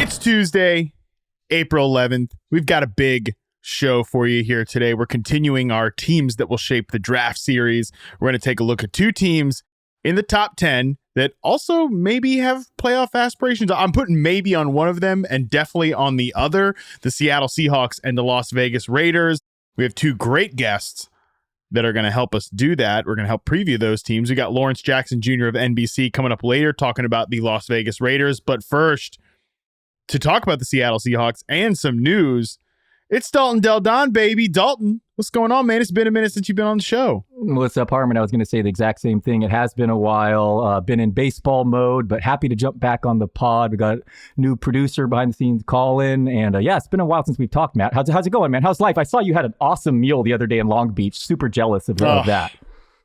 It's Tuesday, April 11th. We've got a big show for you here today. We're continuing our teams that will shape the draft series. We're going to take a look at two teams in the top 10 that also maybe have playoff aspirations. I'm putting maybe on one of them and definitely on the other, the Seattle Seahawks and the Las Vegas Raiders. We have two great guests that are going to help us do that. We're going to help preview those teams. We got Lawrence Jackson Jr. of NBC coming up later talking about the Las Vegas Raiders. But first, to talk about the Seattle Seahawks and some news, it's Dalton Del Don, baby. Dalton, what's going on, man? It's been a minute since you've been on the show. What's up, Harmon? I was going to say the exact same thing. It has been a while. Been in baseball mode, but happy to jump back on the pod. We got a new producer behind the scenes, Colin. And yeah, it's been a while since we've talked, Matt. How's it going, man? How's life? I saw you had an awesome meal the other day in Long Beach. Super jealous of that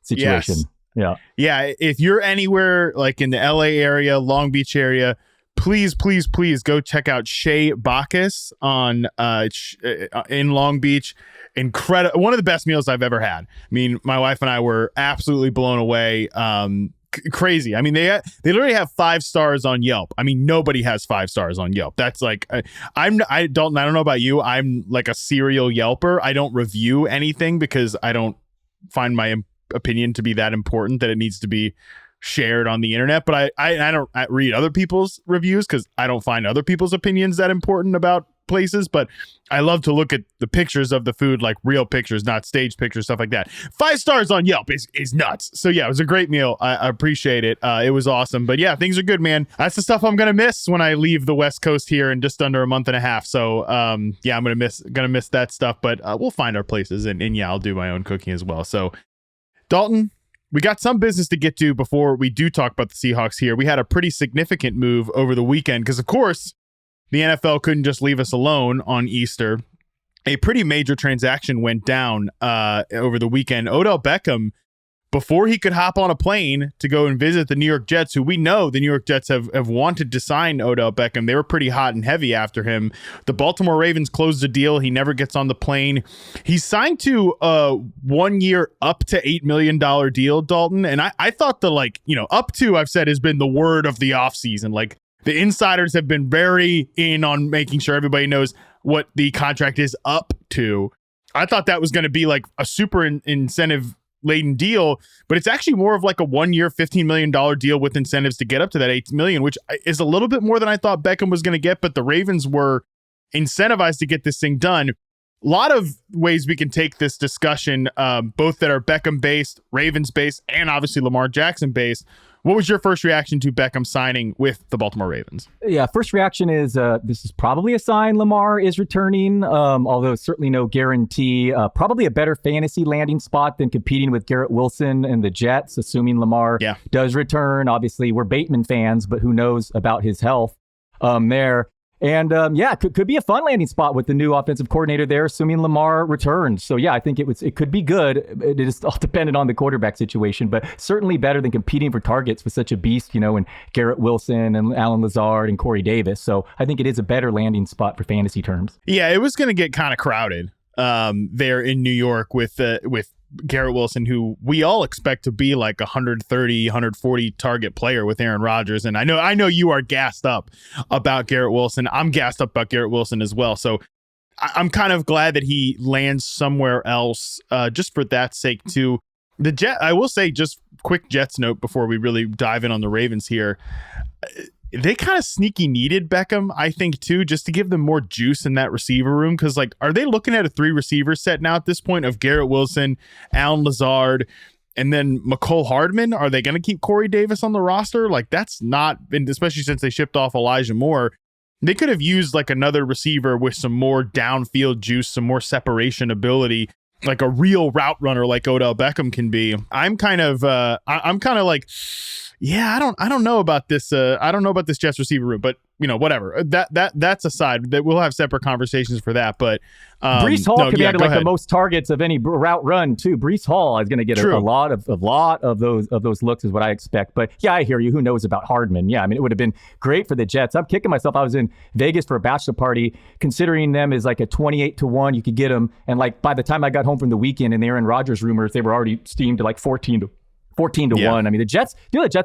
situation. Yes. Yeah. If you're anywhere like in the LA area, Long Beach area, please go check out Shea Bacchus on in Long Beach. Incredible, one of the best meals I've ever had. I mean, my wife and I were absolutely blown away. Crazy. I mean, they literally have 5 stars on Yelp. I mean, nobody has 5 stars on Yelp. That's like Dalton, I don't know about you. I'm like a serial Yelper. I don't review anything because I don't find my opinion to be that important that it needs to be shared on the internet. But I don't read other people's reviews because I don't find other people's opinions that important about places. But I love to look at the pictures of the food, like real pictures, not staged pictures, stuff like that. 5 stars on Yelp is nuts. So yeah, it was a great meal. I appreciate it. It was awesome. But yeah, things are good, man. That's the stuff I'm gonna miss when I leave the West Coast here in just under a month and a half. So yeah, I'm gonna miss that stuff. But we'll find our places, and yeah, I'll do my own cooking as well. So Dalton, we got some business to get to before we do talk about the Seahawks here. We had a pretty significant move over the weekend because, of course, the NFL couldn't just leave us alone on Easter. A pretty major transaction went down over the weekend. Odell Beckham, before he could hop on a plane to go and visit the New York Jets, who we know the New York Jets have wanted to sign Odell Beckham. They were pretty hot and heavy after him. The Baltimore Ravens closed the deal. He never gets on the plane. He's signed to a 1 year up to $8 million deal, Dalton. And I thought up to, I've said, has been the word of the offseason. Like, the insiders have been very in on making sure everybody knows what the contract is up to. I thought that was going to be like a super incentive-laden deal, but it's actually more of like a 1 year, $15 million deal with incentives to get up to that $8 million, which is a little bit more than I thought Beckham was going to get, but the Ravens were incentivized to get this thing done. A lot of ways we can take this discussion, both that are Beckham-based, Ravens-based, and obviously Lamar Jackson-based. What was your first reaction to Beckham signing with the Baltimore Ravens? Yeah, first reaction is this is probably a sign Lamar is returning, although certainly no guarantee. Probably a better fantasy landing spot than competing with Garrett Wilson and the Jets, assuming Lamar does return. Obviously, we're Bateman fans, but who knows about his health there. And yeah, could be a fun landing spot with the new offensive coordinator there, assuming Lamar returns. So yeah, I think it could be good. It is all dependent on the quarterback situation, but certainly better than competing for targets with such a beast, and Garrett Wilson and Alan Lazard and Corey Davis. So I think it is a better landing spot for fantasy terms. Yeah, it was going to get kind of crowded there in New York with Garrett Wilson, who we all expect to be like 130, 140 target player with Aaron Rodgers. And I know you are gassed up about Garrett Wilson. I'm gassed up about Garrett Wilson as well. So I'm kind of glad that he lands somewhere else just for that sake too. I will say, just quick Jets note before we really dive in on the Ravens here. They kind of sneaky needed Beckham, I think, too, just to give them more juice in that receiver room. Because, are they looking at a 3-receiver set now at this point of Garrett Wilson, Alan Lazard, and then McCole Hardman? Are they going to keep Corey Davis on the roster? That's not been, especially since they shipped off Elijah Moore. They could have used another receiver with some more downfield juice, some more separation ability, like a real route runner like Odell Beckham can be. I'm kind of like, yeah, I don't know about this. I don't know about this Jets receiver room, but whatever. That's aside. That we'll have separate conversations for that. But Breece Hall could be added the most targets of any route run too. Breece Hall is going to get a lot of those looks, is what I expect. But yeah, I hear you. Who knows about Hardman? Yeah, I mean, it would have been great for the Jets. I'm kicking myself. I was in Vegas for a bachelor party, considering them as like a 28-1. You could get them, and by the time I got home from the weekend and the Aaron Rodgers rumors, they were already steamed to 14-1 14-1. I mean, the Jets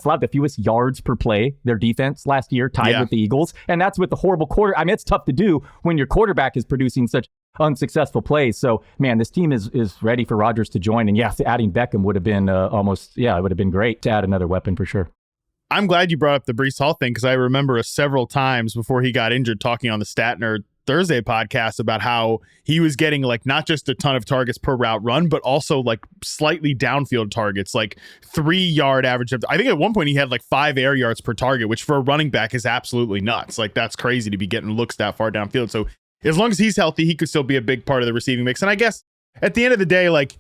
allowed the fewest yards per play, their defense last year, tied with the Eagles. And that's with the horrible quarter. I mean, it's tough to do when your quarterback is producing such unsuccessful plays. So, man, this team is ready for Rodgers to join. And adding Beckham would have been it would have been great to add another weapon for sure. I'm glad you brought up the Breece Hall thing because I remember several times before he got injured talking on the Stat Nerd Thursday podcast about how he was getting like not just a ton of targets per route run, but also like slightly downfield targets, like 3-yard average. I think at one point he had like 5 air yards per target, which for a running back is absolutely nuts. Like that's crazy to be getting looks that far downfield. So as long as he's healthy, he could still be a big part of the receiving mix. And I guess at the end of the day, like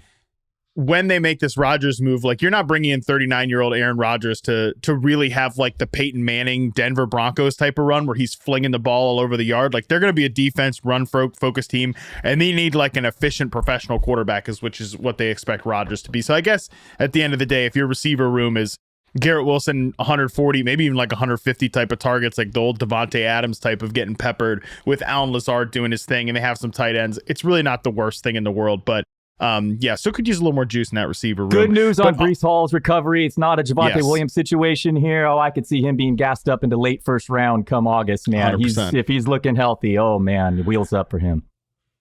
when they make this Rodgers move, like you're not bringing in 39-year-old Aaron Rodgers to really have like the Peyton Manning Denver Broncos type of run where he's flinging the ball all over the yard. Like they're going to be a defense run focused team, and they need like an efficient professional quarterback, which is what they expect Rodgers to be. So I guess at the end of the day, if your receiver room is Garrett Wilson, 140, maybe even like 150 type of targets, like the old Devontae Adams type of getting peppered with Allen Lazard doing his thing, and they have some tight ends, it's really not the worst thing in the world. But so could use a little more juice in that receiver room. Good news on Breece Hall's recovery. It's not a Javonte Williams situation here. Oh, I could see him being gassed up into late first round come August, man. If he's looking healthy, oh man, wheels up for him.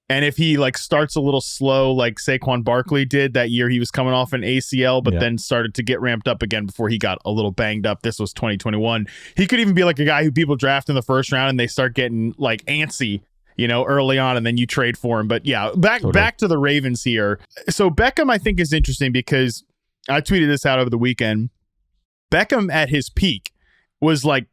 And if he like starts a little slow, like Saquon Barkley did that year, he was coming off an ACL, but then started to get ramped up again before he got a little banged up. This was 2021. He could even be like a guy who people draft in the first round and they start getting like antsy, early on, and then you trade for him. But yeah, back to the Ravens here. So Beckham, I think, is interesting because I tweeted this out over the weekend. Beckham at his peak was like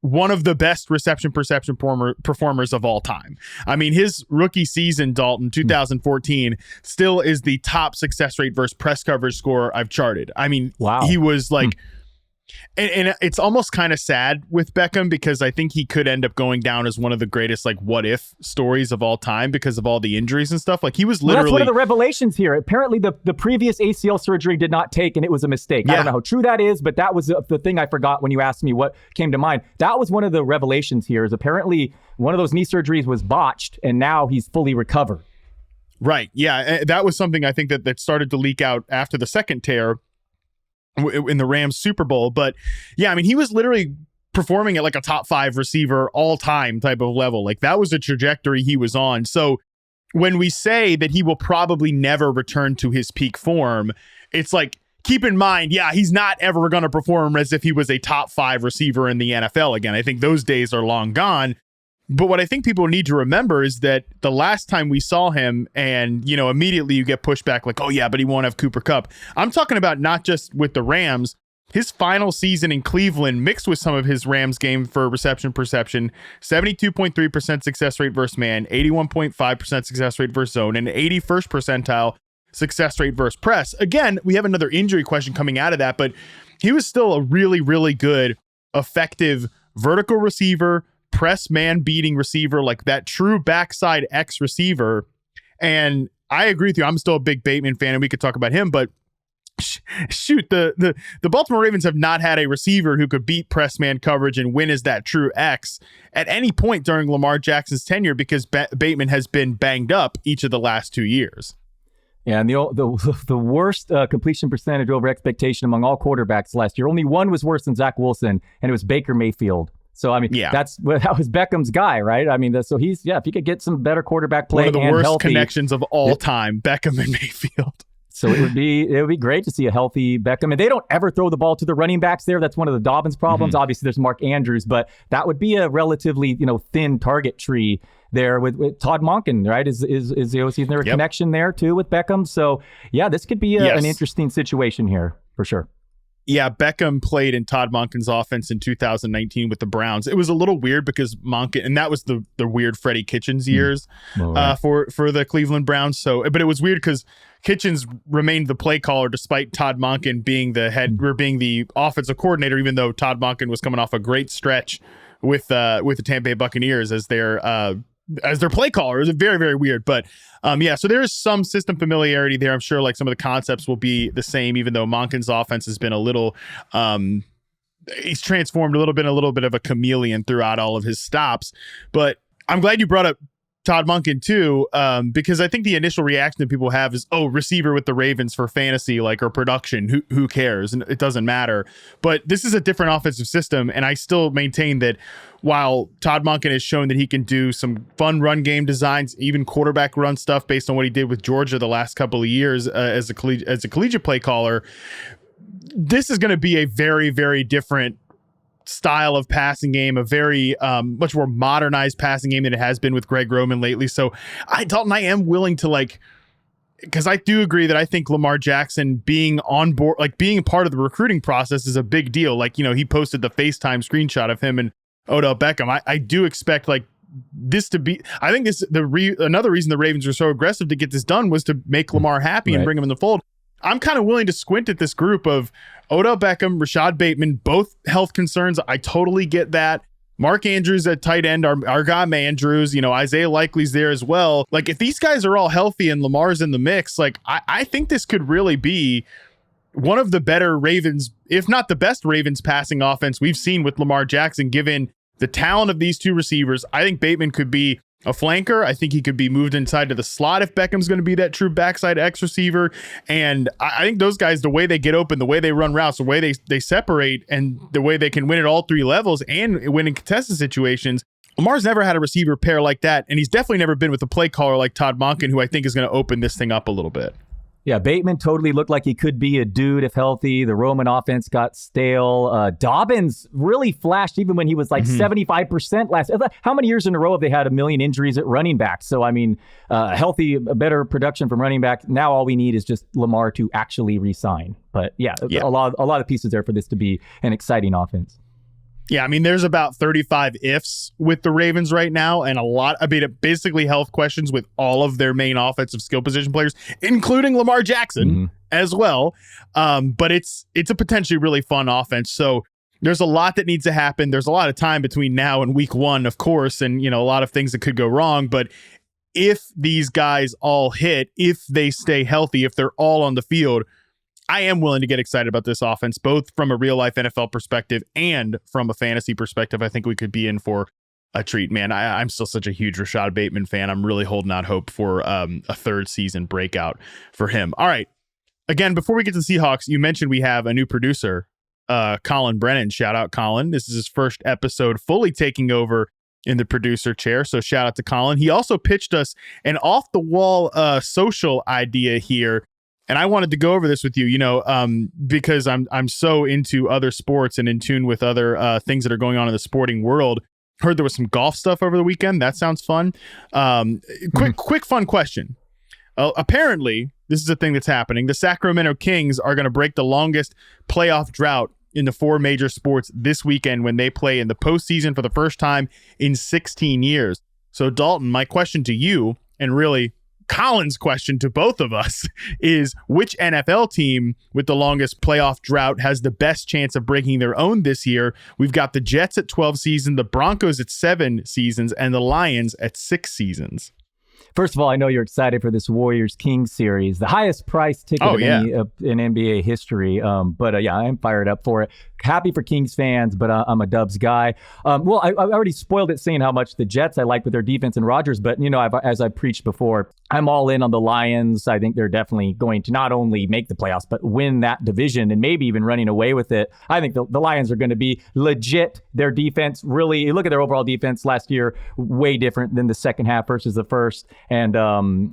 one of the best reception perception performers of all time. I mean, his rookie season, Dalton, 2014, still is the top success rate versus press coverage score I've charted. I mean, he was like... And it's almost kind of sad with Beckham because I think he could end up going down as one of the greatest like what if stories of all time because of all the injuries and stuff. Like he was literally... that's one of the revelations here. Apparently the previous ACL surgery did not take and it was a mistake. I don't know how true that is, but that was the thing I forgot when you asked me what came to mind. That was one of the revelations here is apparently one of those knee surgeries was botched and now he's fully recovered. Right. Yeah. That was something I think that started to leak out after the second tear in the Rams Super Bowl. But yeah, I mean, he was literally performing at like a top 5 receiver all time type of level. Like that was the trajectory he was on. So when we say that he will probably never return to his peak form, it's like, keep in mind, he's not ever going to perform as if he was a top 5 receiver in the NFL again. I think those days are long gone. But what I think people need to remember is that the last time we saw him and, immediately you get pushed back like, oh yeah, but he won't have Cooper Kupp. I'm talking about not just with the Rams, his final season in Cleveland mixed with some of his Rams game for reception perception, 72.3% success rate versus man, 81.5% success rate versus zone, and 81st percentile success rate versus press. Again, we have another injury question coming out of that, but he was still a really, really good, effective vertical receiver, press man beating receiver, like that true backside X receiver. And I agree with you. I'm still a big Bateman fan and we could talk about him, but shoot, the Baltimore Ravens have not had a receiver who could beat press man coverage and win as that true X at any point during Lamar Jackson's tenure because Bateman has been banged up each of the last 2 years. Yeah, and the worst completion percentage over expectation among all quarterbacks last year. Only one was worse than Zach Wilson, and it was Baker Mayfield. So, I mean, that was Beckham's guy, right? I mean, so he's, if he could get some better quarterback play and one of the worst healthy, connections of all time, Beckham and Mayfield. So it would be great to see a healthy Beckham. And they don't ever throw the ball to the running backs there. That's one of the Dobbins problems. Obviously, there's Mark Andrews, but that would be a relatively, thin target tree there with Todd Monken, right? Is there a connection there too with Beckham? So yeah, this could be an interesting situation here for sure. Yeah, Beckham played in Todd Monken's offense in 2019 with the Browns. It was a little weird because Monken, and that was the weird Freddie Kitchens years for the Cleveland Browns. So, but it was weird because Kitchens remained the play caller despite Todd Monken being the offensive coordinator, even though Todd Monken was coming off a great stretch with the Tampa Bay Buccaneers as their play caller. It was very, very weird. But so there is some system familiarity there. I'm sure like some of the concepts will be the same, even though Monken's offense has been a little he's transformed a little bit of a chameleon throughout all of his stops. But I'm glad you brought up Todd Monken too, because I think the initial reaction that people have is, oh, receiver with the Ravens for fantasy, like, or production. Who cares? And it doesn't matter. But this is a different offensive system, and I still maintain that while Todd Monken has shown that he can do some fun run game designs, even quarterback run stuff based on what he did with Georgia the last couple of years as a collegiate play caller, this is going to be a very, very different style of passing game, a very much more modernized passing game than it has been with Greg Roman lately. So Dalton, I am willing to, like, because I do agree that I think Lamar Jackson being on board, like being part of the recruiting process, is a big deal. Like, you know, he posted the FaceTime screenshot of him and Odell Beckham. I do expect, like, this to be, I think this, another reason the Ravens were so aggressive to get this done was to make Lamar happy and bring him in the fold. I'm kind of willing to squint at this group of Odell Beckham, Rashad Bateman, both health concerns. I totally get that. Mark Andrews at tight end, our guy Andrews, you know, Isaiah Likely's there as well. Like, if these guys are all healthy and Lamar's in the mix, like, I think this could really be one of the better Ravens, if not the best Ravens passing offense we've seen with Lamar Jackson, given the talent of these two receivers. I think Bateman could be a flanker. I think he could be moved inside to the slot if Beckham's going to be that true backside X receiver. And I think those guys, the way they get open, the way they run routes, the way they separate, and the way they can win at all three levels and win in contested situations. Lamar's never had a receiver pair like that, and he's definitely never been with a play caller like Todd Monken, who I think is going to open this thing up a little bit. Yeah, Bateman totally looked like he could be a dude if healthy. The Roman offense got stale. Dobbins really flashed even when he was like 75% last. How many years in a row have they had a million injuries at running back? So, I mean, healthy, better production from running back. Now all we need is just Lamar to actually re-sign. But yeah, a lot of pieces there for this to be an exciting offense. Yeah, I mean, there's about 35 ifs with the Ravens right now, and basically health questions with all of their main offensive skill position players, including Lamar Jackson as well. But it's a potentially really fun offense. So there's a lot that needs to happen. There's a lot of time between now and week one, of course, and, you know, a lot of things that could go wrong. But if these guys all hit, if they stay healthy, if they're all on the field, I am willing to get excited about this offense, both from a real life NFL perspective and from a fantasy perspective. I think we could be in for a treat, man. I'm still such a huge Rashad Bateman fan. I'm really holding out hope for a third season breakout for him. All right. Again, before we get to the Seahawks, you mentioned we have a new producer, Colin Brennan. Shout out, Colin. This is his first episode fully taking over in the producer chair. So shout out to Colin. He also pitched us an off the wall social idea here. And I wanted to go over this with you, because I'm so into other sports and in tune with other things that are going on in the sporting world. Heard there was some golf stuff over the weekend. That sounds fun. Quick fun question. Apparently, this is a thing that's happening. The Sacramento Kings are going to break the longest playoff drought in the four major sports this weekend when they play in the postseason for the first time in 16 years. So, Dalton, my question to you, and really Colin's question to both of us, is which NFL team with the longest playoff drought has the best chance of breaking their own this year? We've got the Jets at 12 seasons, the Broncos at 7 seasons, and the Lions at 6 seasons. First of all, I know you're excited for this Warriors-Kings series, the highest price ticket in NBA history. But I am fired up for it. Happy for Kings fans, but I'm a Dubs guy. I already spoiled it saying how much the Jets I like with their defense and Rodgers, but as I preached before, I'm all in on the Lions. I think they're definitely going to not only make the playoffs, but win that division and maybe even running away with it. I think the Lions are going to be legit. Their defense, really, you look at their overall defense last year, way different than the second half versus the first. And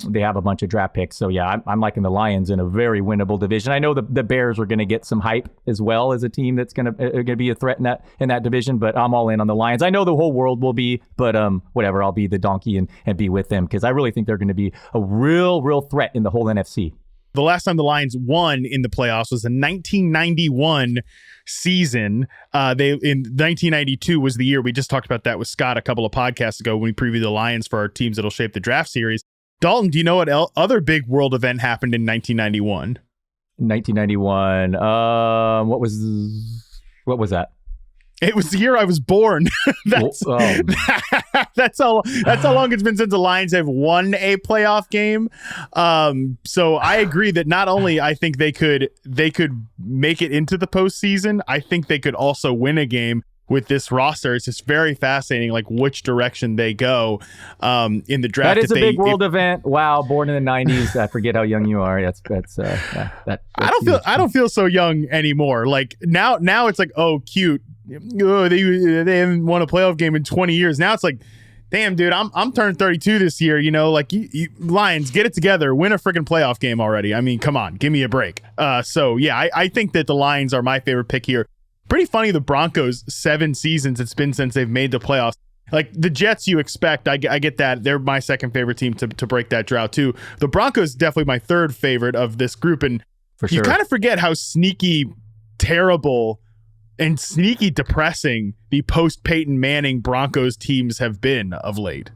they have a bunch of draft picks. So, yeah, I'm liking the Lions in a very winnable division. I know the Bears are going to get some hype as well as a team that's going to be a threat in that division. But I'm all in on the Lions. I know the whole world will be, but whatever. I'll be the donkey and be with them because I really think they're going to be a real threat in the whole NFC. The last time the Lions won in the playoffs was the 1991 season. In 1992 was the year. We just talked about that with Scott a couple of podcasts ago when we previewed the Lions for our teams that'll shape the draft series. Dalton, do you know what other big world event happened in 1991? 1991. What was that? It was the year I was born. That's how long it's been since the Lions have won a playoff game. So I agree that not only I think they could make it into the postseason, I think they could also win a game. with this roster. It's just very fascinating, like which direction they go in the draft. That is a big world event. Wow, born in the 90s. I forget how young you are. That's I don't feel so young anymore. Like now it's like, oh, cute. Oh, they haven't won a playoff game in 20 years. Now it's like, damn, dude, I'm turning 32 this year. You know, like you Lions, get it together, win a freaking playoff game already. I mean, come on, give me a break. So yeah, I think that the Lions are my favorite pick here. Pretty funny, the Broncos, 7 seasons it's been since they've made the playoffs. Like the Jets, you expect. I get that. They're my second favorite team to break that drought too. The Broncos definitely my third favorite of this group, and you kind of forget how sneaky terrible and sneaky depressing the post-Peyton Manning Broncos teams have been of late.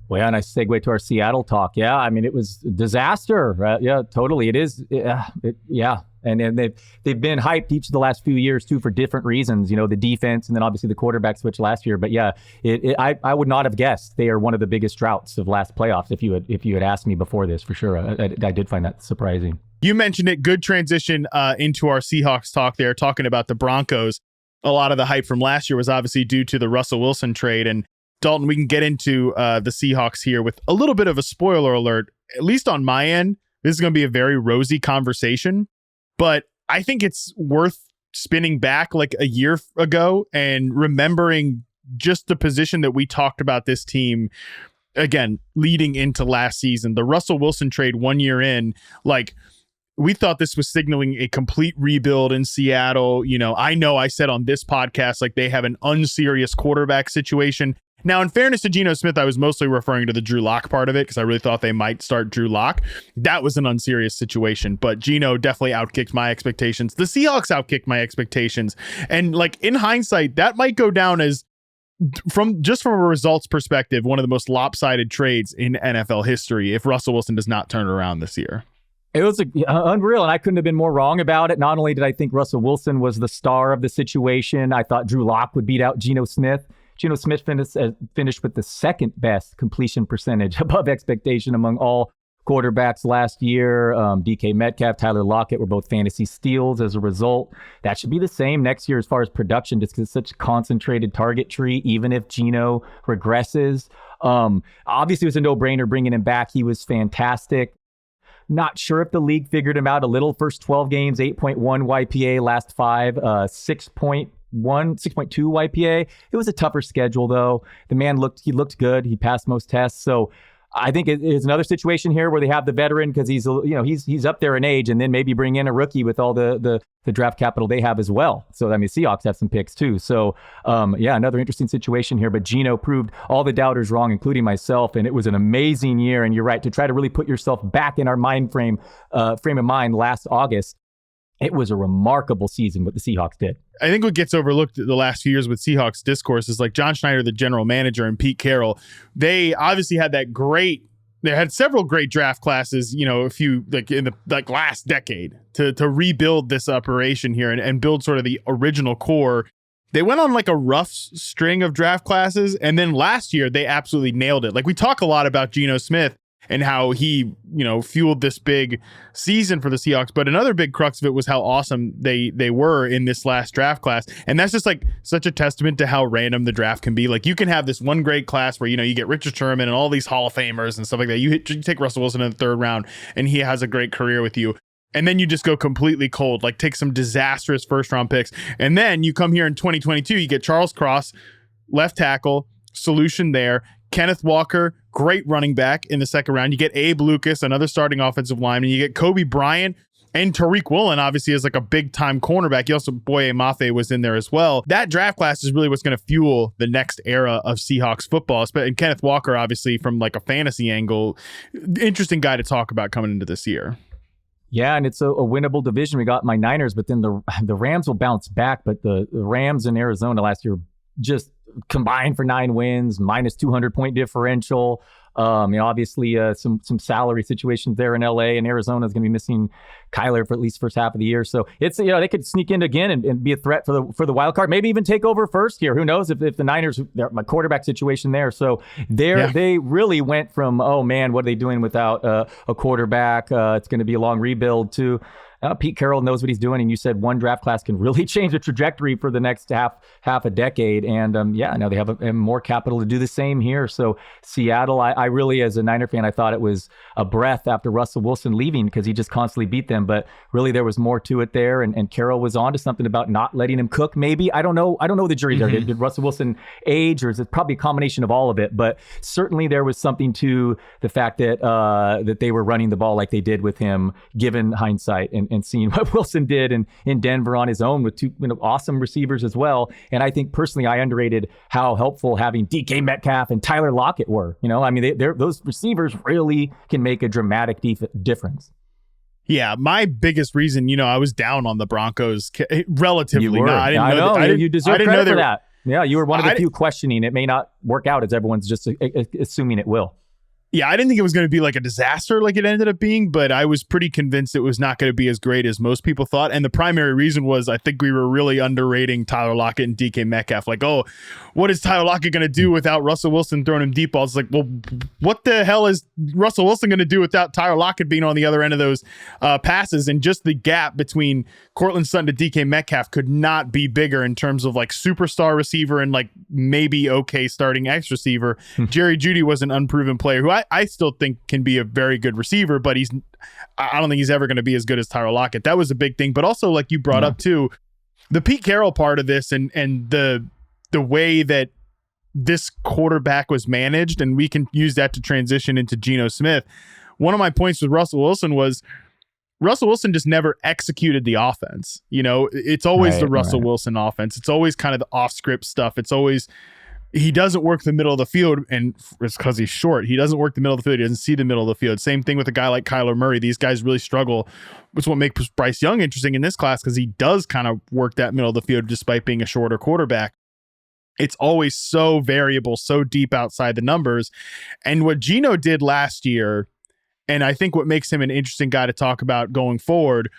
Well, yeah, nice segue to our Seattle talk. Yeah, I mean, it was a disaster. Yeah, totally. It is. Yeah. And they've been hyped each of the last few years, too, for different reasons. You know, the defense and then obviously the quarterback switch last year. But yeah, I would not have guessed they are one of the biggest droughts of last playoffs if you had asked me before this, for sure. I did find that surprising. You mentioned it. Good transition into our Seahawks talk there, talking about the Broncos. A lot of the hype from last year was obviously due to the Russell Wilson trade. And Dalton, we can get into the Seahawks here with a little bit of a spoiler alert. At least on my end, this is going to be a very rosy conversation. But I think it's worth spinning back like a year ago and remembering just the position that we talked about this team, again, leading into last season. The Russell Wilson trade 1 year in, like, we thought this was signaling a complete rebuild in Seattle. You know I said on this podcast, like, they have an unserious quarterback situation. Now, in fairness to Geno Smith, I was mostly referring to the Drew Lock part of it because I really thought they might start Drew Lock. That was an unserious situation, but Geno definitely outkicked my expectations. The Seahawks outkicked my expectations. And like in hindsight, that might go down as, from a results perspective, one of the most lopsided trades in NFL history if Russell Wilson does not turn it around this year. It was unreal, and I couldn't have been more wrong about it. Not only did I think Russell Wilson was the star of the situation, I thought Drew Lock would beat out Geno Smith. Geno Smith finished with the second best completion percentage above expectation among all quarterbacks last year. DK Metcalf, Tyler Lockett were both fantasy steals as a result. That should be the same next year as far as production, just because it's such a concentrated target tree, even if Geno regresses. Obviously, it was a no-brainer bringing him back. He was fantastic. Not sure if the league figured him out a little. First 12 games, 8.1 YPA. Last 5, 6.2 YPA. It was a tougher schedule, though. The man looked good. He passed most tests. So I think it is another situation here where they have the veteran because he's up there in age, and then maybe bring in a rookie with all the draft capital they have as well. So I mean, Seahawks have some picks too. So another interesting situation here. But Geno proved all the doubters wrong, including myself, and it was an amazing year. And you're right, to try to really put yourself back in our frame of mind last August. It was a remarkable season what the Seahawks did. I think what gets overlooked the last few years with Seahawks discourse is like John Schneider, the general manager, and Pete Carroll. They obviously had they had several great draft classes, a few in the last decade to rebuild this operation here and build sort of the original core. They went on like a rough string of draft classes, and then last year they absolutely nailed it. Like, we talk a lot about Geno Smith and how he, fueled this big season for the Seahawks. But another big crux of it was how awesome they were in this last draft class. And that's just like such a testament to how random the draft can be. Like, you can have this one great class where, you get Richard Sherman and all these Hall of Famers and stuff like that. You take Russell Wilson in the 3rd round and he has a great career with you. And then you just go completely cold, like take some disastrous 1st-round picks. And then you come here in 2022, you get Charles Cross, left tackle, solution there. Kenneth Walker, great running back in the 2nd round. You get Abe Lucas, another starting offensive lineman. You get Kobe Bryant and Tariq Woolen, obviously, as like a big-time cornerback. You also, Boye Mafe was in there as well. That draft class is really what's going to fuel the next era of Seahawks football. And Kenneth Walker, obviously, from like a fantasy angle, interesting guy to talk about coming into this year. Yeah, and it's a winnable division. We got my Niners, but then the Rams will bounce back. But the Rams in Arizona last year just combined for 9 wins, minus 200-point differential. Obviously some salary situations there in LA, and Arizona is going to be missing Kyler for at least first half of the year. So it's, they could sneak in again and be a threat for the wild card, maybe even take over first here. Who knows if the Niners, my quarterback situation there. So they really went from, oh man, what are they doing without a quarterback? It's going to be a long rebuild to, Pete Carroll knows what he's doing, and you said one draft class can really change the trajectory for the next half a decade. And now they have more capital to do the same here. So Seattle, I really, as a Niner fan, I thought it was a breath after Russell Wilson leaving because he just constantly beat them. But really, there was more to it there, and Carroll was on to something about not letting him cook. Maybe I don't know the jury there. Did Russell Wilson age, or is it probably a combination of all of it? But certainly there was something to the fact that that they were running the ball like they did with him, given hindsight and seeing what Wilson did in Denver on his own with two awesome receivers as well. And I think personally, I underrated how helpful having DK Metcalf and Tyler Lockett were. Those receivers really can make a dramatic difference. Yeah, my biggest reason, I was down on the Broncos relatively. You were. I didn't know. You deserve credit for that. Yeah, you were one of the few questioning. It may not work out as everyone's just assuming it will. Yeah, I didn't think it was going to be like a disaster like it ended up being, but I was pretty convinced it was not going to be as great as most people thought. And the primary reason was I think we were really underrating Tyler Lockett and DK Metcalf. Like, oh, what is Tyler Lockett going to do without Russell Wilson throwing him deep balls? Like, well, what the hell is Russell Wilson going to do without Tyler Lockett being on the other end of those passes? And just the gap between Cortland Sutton to DK Metcalf could not be bigger in terms of like superstar receiver and like maybe okay starting X receiver. Jerry Jeudy was an unproven player who I still think can be a very good receiver, but I don't think he's ever going to be as good as Tyler Lockett. That was a big thing. But also, like you brought up too, the Pete Carroll part of this and the way that this quarterback was managed, and we can use that to transition into Geno Smith. One of my points with Russell Wilson was Russell Wilson just never executed the offense. It's always the Russell Wilson offense. It's always kind of the off script stuff. It's always, he doesn't work the middle of the field, and it's because he's short. He doesn't work the middle of the field. He doesn't see the middle of the field. Same thing with a guy like Kyler Murray. These guys really struggle. It's what makes Bryce Young interesting in this class because he does kind of work that middle of the field despite being a shorter quarterback. It's always so variable, so deep outside the numbers. And what Geno did last year, and I think what makes him an interesting guy to talk about going forward,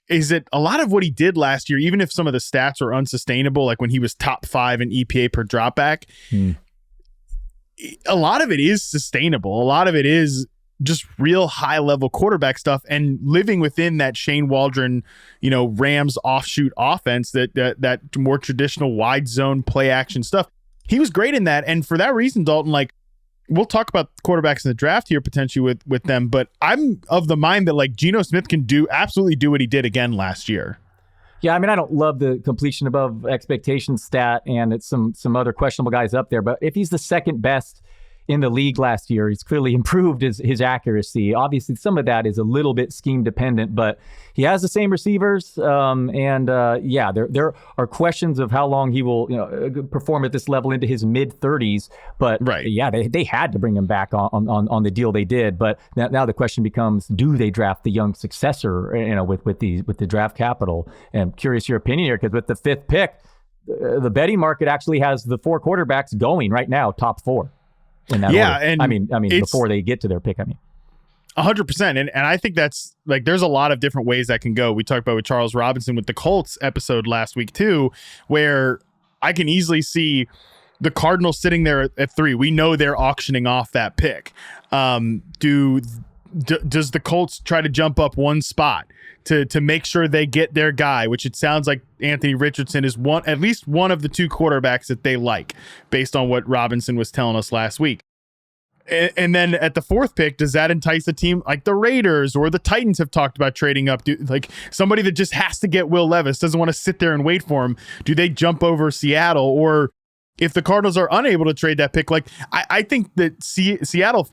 is that a lot of what he did last year, even if some of the stats are unsustainable, like when he was top 5 in EPA per dropback, a lot of it is sustainable. A lot of it is just real high level quarterback stuff and living within that Shane Waldron, Rams offshoot offense, that more traditional wide zone play action stuff. He was great in that. And for that reason, Dalton, like, we'll talk about quarterbacks in the draft here potentially with them, but I'm of the mind that like Geno Smith can absolutely do what he did again last year. Yeah, I mean, I don't love the completion above expectation stat, and it's some other questionable guys up there, but if he's the second best in the league last year, he's clearly improved his accuracy. Obviously, some of that is a little bit scheme dependent, but he has the same receivers. There are questions of how long he will perform at this level into his mid-30s. But they had to bring him back on the deal they did. But now the question becomes, do they draft the young successor? With the draft capital. And I'm curious your opinion here, because with the 5th pick, the betting market actually has the 4 quarterbacks going right now, top 4. In that order. And I mean, before they get to their pick, 100%. And I think that's like, there's a lot of different ways that can go. We talked about with Charles Robinson with the Colts episode last week too, where I can easily see the Cardinals sitting there at 3. We know they're auctioning off that pick. Does the Colts try to jump up one spot to make sure they get their guy, which it sounds like Anthony Richardson is at least one of the 2 quarterbacks that they like, based on what Robinson was telling us last week. And then at the 4th pick, does that entice a team like the Raiders or the Titans have talked about trading up? Like somebody that just has to get Will Levis, doesn't want to sit there and wait for him. Do they jump over Seattle? Or if the Cardinals are unable to trade that pick, like I think that Seattle,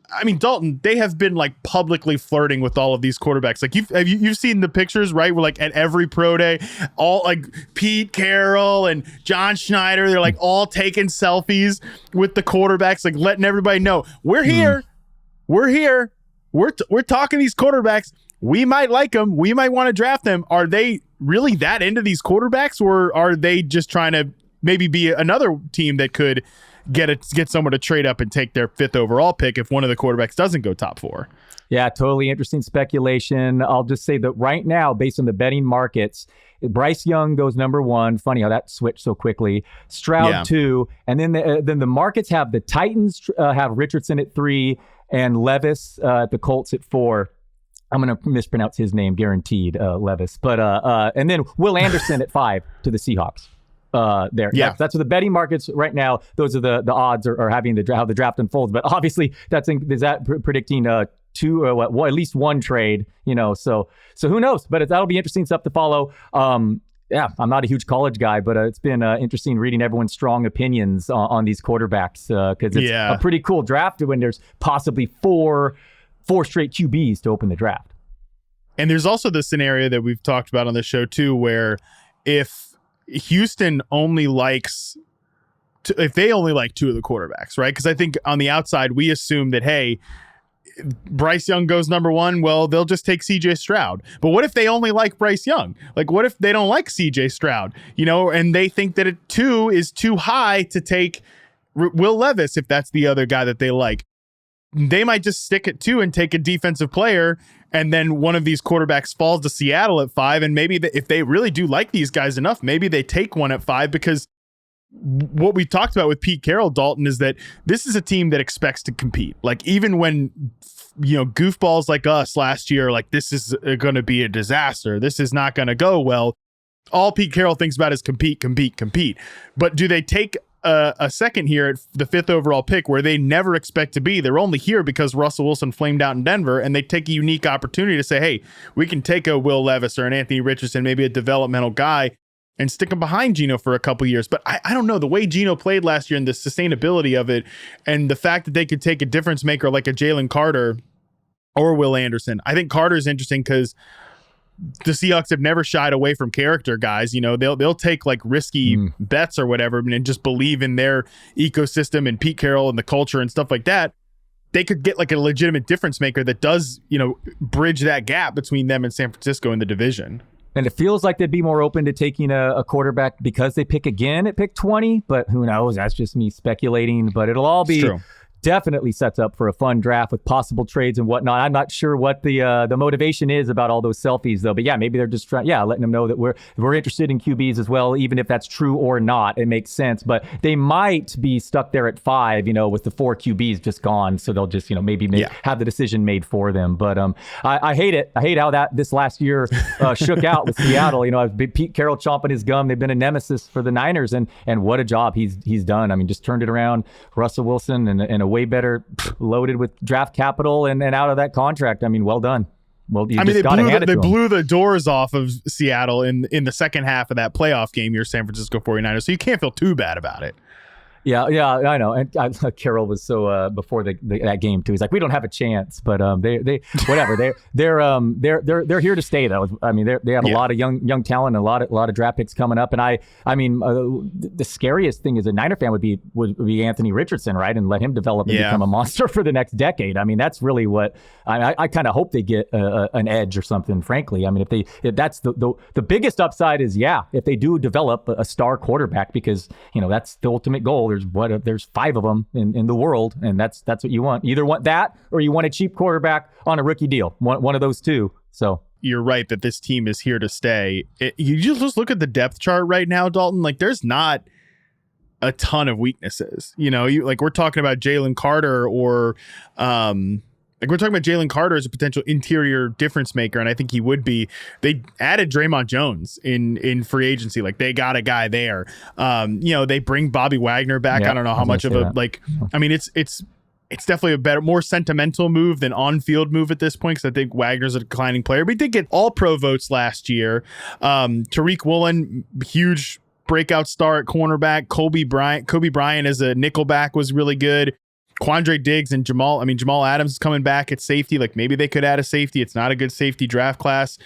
I mean, Dalton, they have been like publicly flirting with all of these quarterbacks. Like you've seen the pictures, right? We're like at every pro day, all like Pete Carroll and John Schneider, they're like all taking selfies with the quarterbacks, like letting everybody know we're here. We're here. We're talking these quarterbacks. We might like them. We might want to draft them. Are they really that into these quarterbacks, or are they just trying to maybe be another team that could get someone to trade up and take their 5th overall pick if one of the quarterbacks doesn't go top 4? Yeah, totally interesting speculation. I'll just say that right now, based on the betting markets, Bryce Young goes number 1. Funny how that switched so quickly. Stroud 2, and then the markets have the Titans have Richardson at 3 and Levis at the Colts at 4. I'm going to mispronounce his name, guaranteed, Levis. But and then Will Anderson at 5 to the Seahawks. There, yeah, that's what the betting markets right now. Those are the odds are having how the draft unfolds. But obviously, is that predicting two or at least one trade? So who knows? But that'll be interesting stuff to follow. Yeah, I'm not a huge college guy, but it's been interesting reading everyone's strong opinions on these quarterbacks because it's a pretty cool draft when there's possibly four straight QBs to open the draft. And there's also the scenario that we've talked about on the show too, where if Houston only likes, if they only like two of the quarterbacks, right? Because I think on the outside, we assume that, hey, Bryce Young goes number 1, well, they'll just take CJ Stroud. But what if they only like Bryce Young? Like, what if they don't like CJ Stroud, and they think that 2 is too high to take Will Levis, if that's the other guy that they like? They might just stick at 2 and take a defensive player, and then one of these quarterbacks falls to Seattle at 5, and maybe if they really do like these guys enough, maybe they take one at 5, because what we talked about with Pete Carroll, Dalton, is that this is a team that expects to compete. Like, even when goofballs like us last year, like, this is going to be a disaster, this is not going to go well, all Pete Carroll thinks about is compete. But do they take a second here at the 5th overall pick where they never expect to be? They're only here because Russell Wilson flamed out in Denver, and they take a unique opportunity to say, hey, we can take a Will Levis or an Anthony Richardson, maybe a developmental guy, and stick him behind Geno for a couple years. But I don't know, the way Geno played last year and the sustainability of it, and the fact that they could take a difference maker like a Jalen Carter or Will Anderson. I think Carter's interesting because the Seahawks have never shied away from character guys. They'll take like risky bets or whatever and just believe in their ecosystem and Pete Carroll and the culture and stuff like that. They could get like a legitimate difference maker that does, bridge that gap between them and San Francisco in the division. And it feels like they'd be more open to taking a quarterback because they pick again at pick 20, but who knows? That's just me speculating. But it'll all be definitely sets up for a fun draft with possible trades and whatnot. I'm not sure what the motivation is about all those selfies, though. But yeah, maybe they're just letting them know that we're interested in QBs as well, even if that's true or not. It makes sense. But they might be stuck there at 5, with the 4 QBs just gone. So they'll just maybe have the decision made for them. But I hate it. I hate how this last year shook out with Seattle. Pete Carroll chomping his gum. They've been a nemesis for the Niners, and what a job he's done. I mean, just turned it around. Russell Wilson and a way better loaded with draft capital and out of that contract. I mean, well done. Well, they blew the doors off of Seattle in the second half of that playoff game, your San Francisco 49ers. So you can't feel too bad about it. Yeah, I know. And Carroll was so before that game too. He's like, we don't have a chance, but they whatever. They're here to stay though. I mean, they have a lot of young talent and a lot of draft picks coming up. And I mean, the scariest thing as a Niner fan would be Anthony Richardson, right? And let him develop and become a monster for the next decade. I mean, that's really what I kind of hope they get an edge or something. Frankly, I mean, if that's the biggest upside is if they do develop a star quarterback, because that's the ultimate goal. There's 5 of them in the world, and that's what you want. Either want that or you want a cheap quarterback on a rookie deal. One of those two. So you're right that this team is here to stay. You just look at the depth chart right now, Dalton. Like, there's not a ton of weaknesses. We're talking about Jalen Carter or we're talking about Jalen Carter as a potential interior difference maker, and I think he would be. They added Draymond Jones in free agency. Like, they got a guy there. They bring Bobby Wagner back. I don't know how much of a I mean, it's definitely a better, more sentimental move than on-field move at this point, because I think Wagner's a declining player. But he did get all-pro votes last year. Tariq Woolen, huge breakout star at cornerback. Kobe Bryant as a nickelback was really good. Quandre Diggs and Jamal Adams is coming back at safety. Like, maybe they could add a safety. It's not a good safety draft class.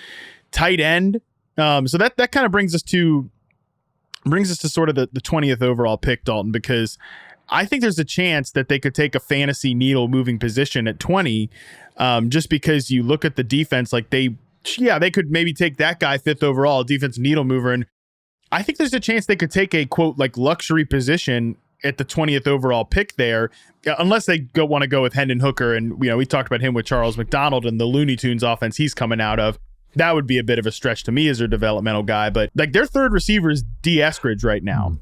Tight end. So that kind of brings us to sort of the 20th overall pick, Dalton, because I think there's a chance that they could take a fantasy needle moving position at 20, just because you look at the defense, like they could maybe take that guy 5th overall, defense needle mover. And I think there's a chance they could take a quote like luxury position at the 20th overall pick there, unless they want to go with Hendon Hooker. And, we talked about him with Charles McDonald and the Looney Tunes offense he's coming out of. That would be a bit of a stretch to me as their developmental guy. But like, their third receiver is D. Eskridge right now.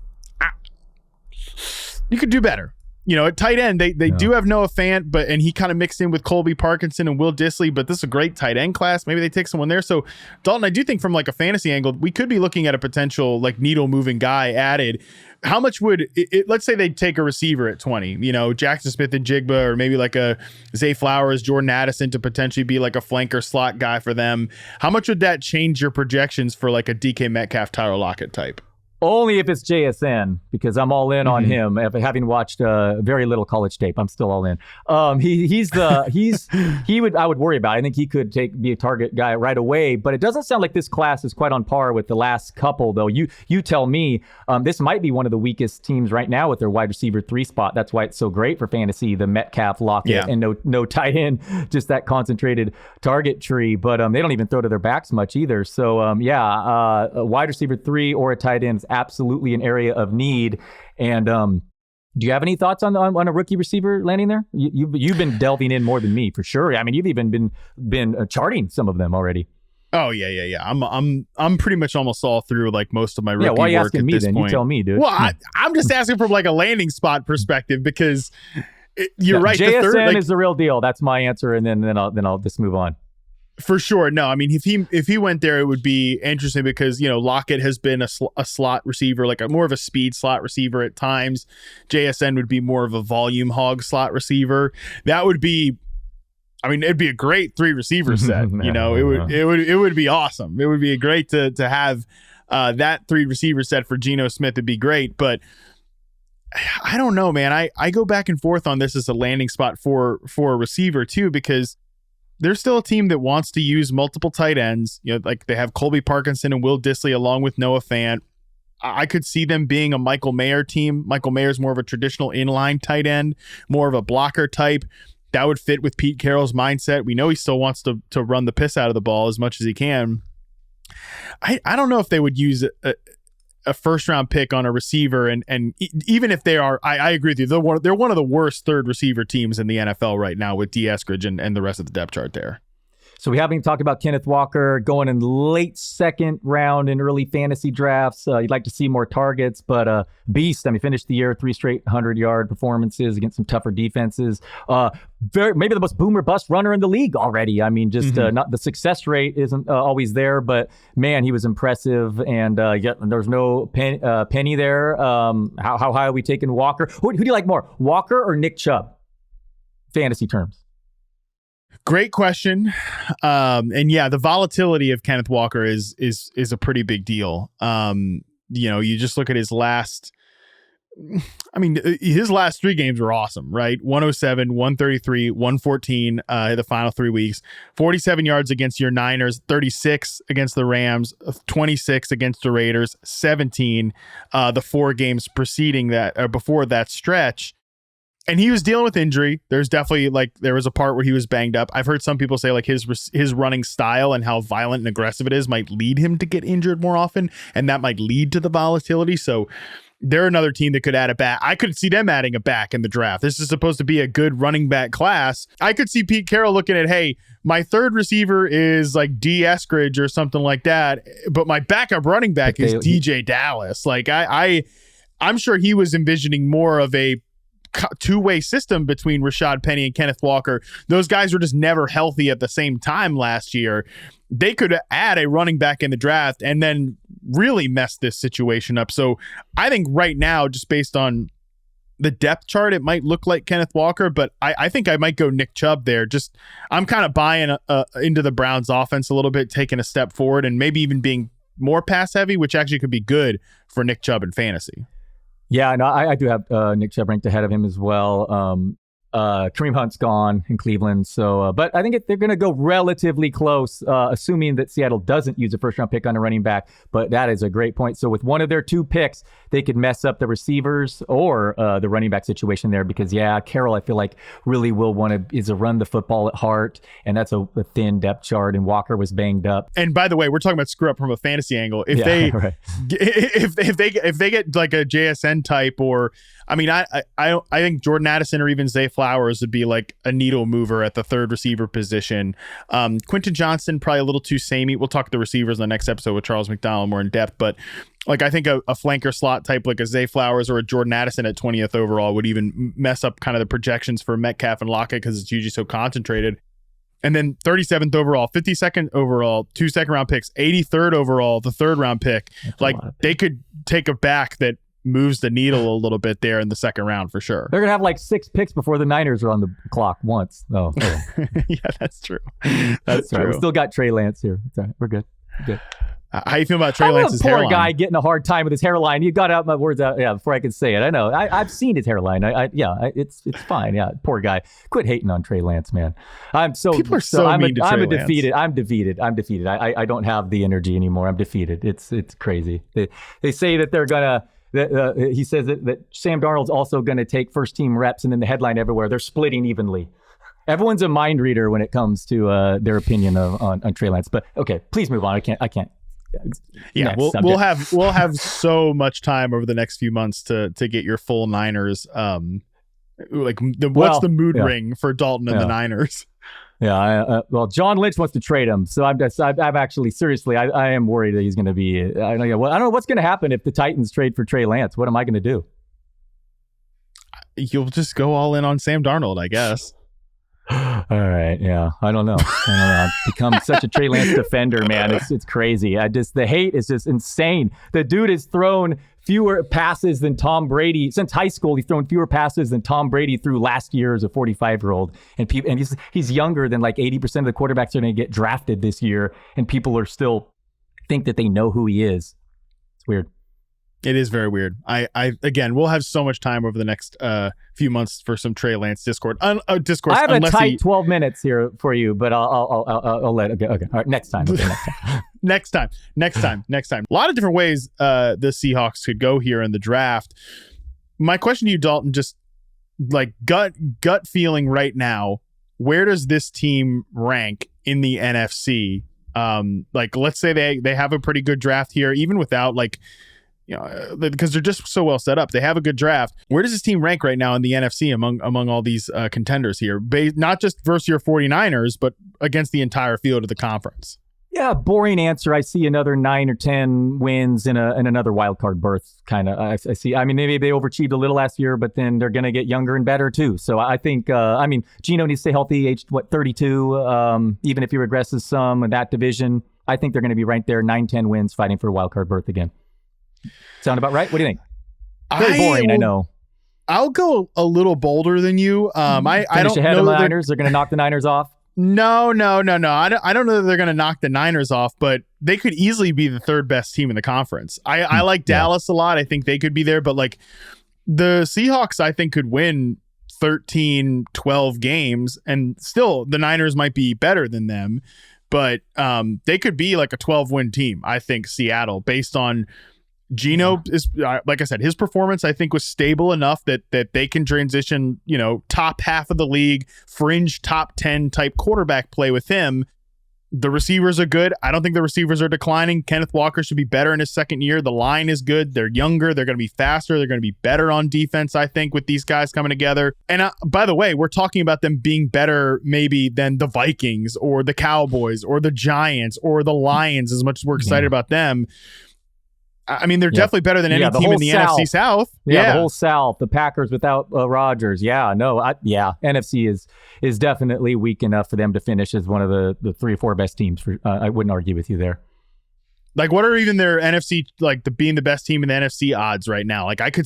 You could do better. at tight end, they do have Noah Fant, and he kind of mixed in with Colby Parkinson and Will Dissly, but this is a great tight end class. Maybe they take someone there. So Dalton, I do think from like a fantasy angle, we could be looking at a potential like needle moving guy added. How much would it, let's say they take a receiver at 20, Jackson Smith and Jigba, or maybe like a Zay Flowers, Jordan Addison to potentially be like a flanker slot guy for them. How much would that change your projections for like a DK Metcalf, Tyler Lockett type? Only if it's JSN, because I'm all in on him. Having watched very little college tape, I'm still all in. I would worry about. I think he could be a target guy right away. But it doesn't sound like this class is quite on par with the last couple, though. You tell me. This might be one of the weakest teams right now with their wide receiver 3 spot. That's why it's so great for fantasy. The Metcalf, Lockett, and no tight end, just that concentrated target tree. But they don't even throw to their backs much either. So a wide receiver 3 or a tight end is absolutely an area of need. And do you have any thoughts on a rookie receiver landing there? You've been delving in more than me for sure. I mean, you've even been charting some of them already. Oh yeah. I'm pretty much almost all through like most of my rookie why are you work asking at me this then? point. You tell me, dude. Well, I'm just asking from like a landing spot perspective, because you're right. JSN the third, is the real deal. That's my answer, and then I'll just move on. For sure. No, I mean, if he went there, it would be interesting because, Lockett has been a slot receiver, like more of a speed slot receiver at times. JSN would be more of a volume hog slot receiver. That would be, it'd be a great 3 receiver set. It would be awesome. It would be great to have that 3 receiver set for Geno Smith. It'd be great. But I don't know, man. I go back and forth on this as a landing spot for a receiver too, because they're still a team that wants to use multiple tight ends. Like they have Colby Parkinson and Will Dissly along with Noah Fant. I could see them being a Michael Mayer team. Michael Mayer's more of a traditional inline tight end, more of a blocker type. That would fit with Pete Carroll's mindset. We know he still wants to run the piss out of the ball as much as he can. I don't know if they would use a first round pick on a receiver, and even if they are, I agree with you. They're one of the worst third receiver teams in the NFL right now with D. Eskridge and the rest of the depth chart there. So we haven't even talked about Kenneth Walker going in late second round in early fantasy drafts. You'd like to see more targets, but beast. Finished the year 3 straight 100-yard performances against some tougher defenses. Maybe the most boomer bust runner in the league already. Not the success rate isn't always there, but man, he was impressive. And there's no penny there. How high are we taking Walker? Who do you like more, Walker or Nick Chubb? Fantasy terms. Great question. The volatility of Kenneth Walker is a pretty big deal. You just look at his last 3 games were awesome, right? 107, 133, 114, the final 3 weeks, 47 yards against your Niners, 36 against the Rams, 26 against the Raiders, 17, the 4 games preceding that, before that stretch. And he was dealing with injury. There's definitely there was a part where he was banged up. I've heard some people say his running style and how violent and aggressive it is might lead him to get injured more often, and that might lead to the volatility. So they're another team that could add a back. I could see them adding a back in the draft. This is supposed to be a good running back class. I could see Pete Carroll looking at, hey, my third receiver is like D. Eskridge or something like that, but my backup running back is DJ Dallas. I'm sure he was envisioning more of a 2-way system between Rashad Penny and Kenneth Walker. Those guys were just never healthy at the same time last year. They could add a running back in the draft and then really mess this situation up. So I think right now, just based on the depth chart, it might look like Kenneth Walker, but I think I might go Nick Chubb there. I'm kind of buying into the Browns offense a little bit, taking a step forward and maybe even being more pass heavy, which actually could be good for Nick Chubb in fantasy. Yeah, no, I do have Nick Chubb ranked ahead of him as well. Kareem Hunt's gone in Cleveland, so but I think they're going to go relatively close, assuming that Seattle doesn't use a first-round pick on a running back. But that is a great point. So with one of their 2 picks, they could mess up the receivers or the running back situation there, because Carroll, I feel like really will is a run the football at heart, and that's a thin depth chart. And Walker was banged up. And by the way, we're talking about screw up from a fantasy angle. If they get like a JSN type, or I think Jordan Addison or even Zay Flowers would be like a needle mover at the third receiver position. Quentin Johnston, probably a little too samey. We'll talk to the receivers in the next episode with Charles McDonald more in depth, but like I think a flanker slot type like a Zay Flowers or a Jordan Addison at 20th overall would even mess up kind of the projections for Metcalf and Lockett because it's usually so concentrated. And then 37th overall, 52nd overall, 2 second-round picks, 83rd overall, the third-round pick. That's like they could take a back that moves the needle a little bit there in the second round for sure. They're going to have like 6 picks before the Niners are on the clock once. Oh. Yeah, that's true. That's true. Right. We still got Trey Lance here. It's all right. We're good. We're good. How you feel about Trey Lance's poor hairline? guy getting a hard time with his hairline. You got out my words out, before I could say it. I know. I've seen his hairline. It's fine. Yeah, poor guy. Quit hating on Trey Lance, man. People are so mean to Trey Lance. defeated. I'm defeated. I don't have the energy anymore. I'm defeated. It's crazy. They say that they're gonna. He says that Sam Darnold's also going to take first team reps, and then the headline everywhere, they're splitting evenly. Everyone's a mind reader when it comes to their opinion on Trey Lance. But okay, please move on. I can't. Yeah, we'll have so much time over the next few months to get your full Niners. What's the mood ring for Dalton and the Niners? Yeah, John Lynch wants to trade him, so I'm actually seriously, I am worried that he's going to be. I don't know what's going to happen if the Titans trade for Trey Lance. What am I going to do? You'll just go all in on Sam Darnold, I guess. All right, yeah, I don't know. I've become such a Trey Lance defender, man. It's crazy. The hate is just insane. The dude has thrown fewer passes than Tom Brady since high school. He's thrown fewer passes than Tom Brady threw last year as a 45-year-old, and he's younger than like 80% of the quarterbacks are going to get drafted this year, and people are still think that they know who he is. It's weird. It is very weird. Again, we'll have so much time over the next few months for some Trey Lance discourse. I have a tight 12 minutes here for you, but I'll let. Okay. All right. Next time. Okay, next time. next time. A lot of different ways the Seahawks could go here in the draft. My question to you, Dalton, just like gut feeling right now, where does this team rank in the NFC? Like, let's say they have a pretty good draft here, even without like. Because they're just so well set up. They have a good draft. Where does this team rank right now in the NFC among all these contenders here? Not just versus your 49ers, but against the entire field of the conference. Yeah, boring answer. I see another 9 or 10 wins in another wild card berth. Kind of. I see. I mean, maybe they overachieved a little last year, but then they're going to get younger and better too. So I think. Geno needs to stay healthy, aged 32. Even if he regresses some in that division, I think they're going to be right there, 9-10 wins, fighting for a wild card berth again. Sound about right? What do you think? Very boring, I know. I'll go a little bolder than you. I don't ahead know of the Niners. They're going to knock the Niners off. No. I don't know that they're going to knock the Niners off, but they could easily be the third best team in the conference. I like Dallas a lot. I think they could be there, but like the Seahawks, I think could win 13, 12 games, and still the Niners might be better than them, but they could be like a 12-win team. I think Seattle, based on Geno is, like I said, his performance I think was stable enough that they can transition, top half of the league, fringe top 10 type quarterback play with him. The receivers are good. I don't think the receivers are declining. Kenneth Walker should be better in his second year. The line is good. They're younger. They're going to be faster. They're going to be better on defense, I think, with these guys coming together. And by the way, we're talking about them being better maybe than the Vikings or the Cowboys or the Giants or the Lions, as much as we're excited about them. I mean, they're definitely better than any team in the NFC South. Yeah, the whole South, the Packers without Rodgers. NFC is definitely weak enough for them to finish as one of the 3 or 4 best teams. I wouldn't argue with you there. Like, what are even their NFC, like being the best team in the NFC odds right now? Like, I could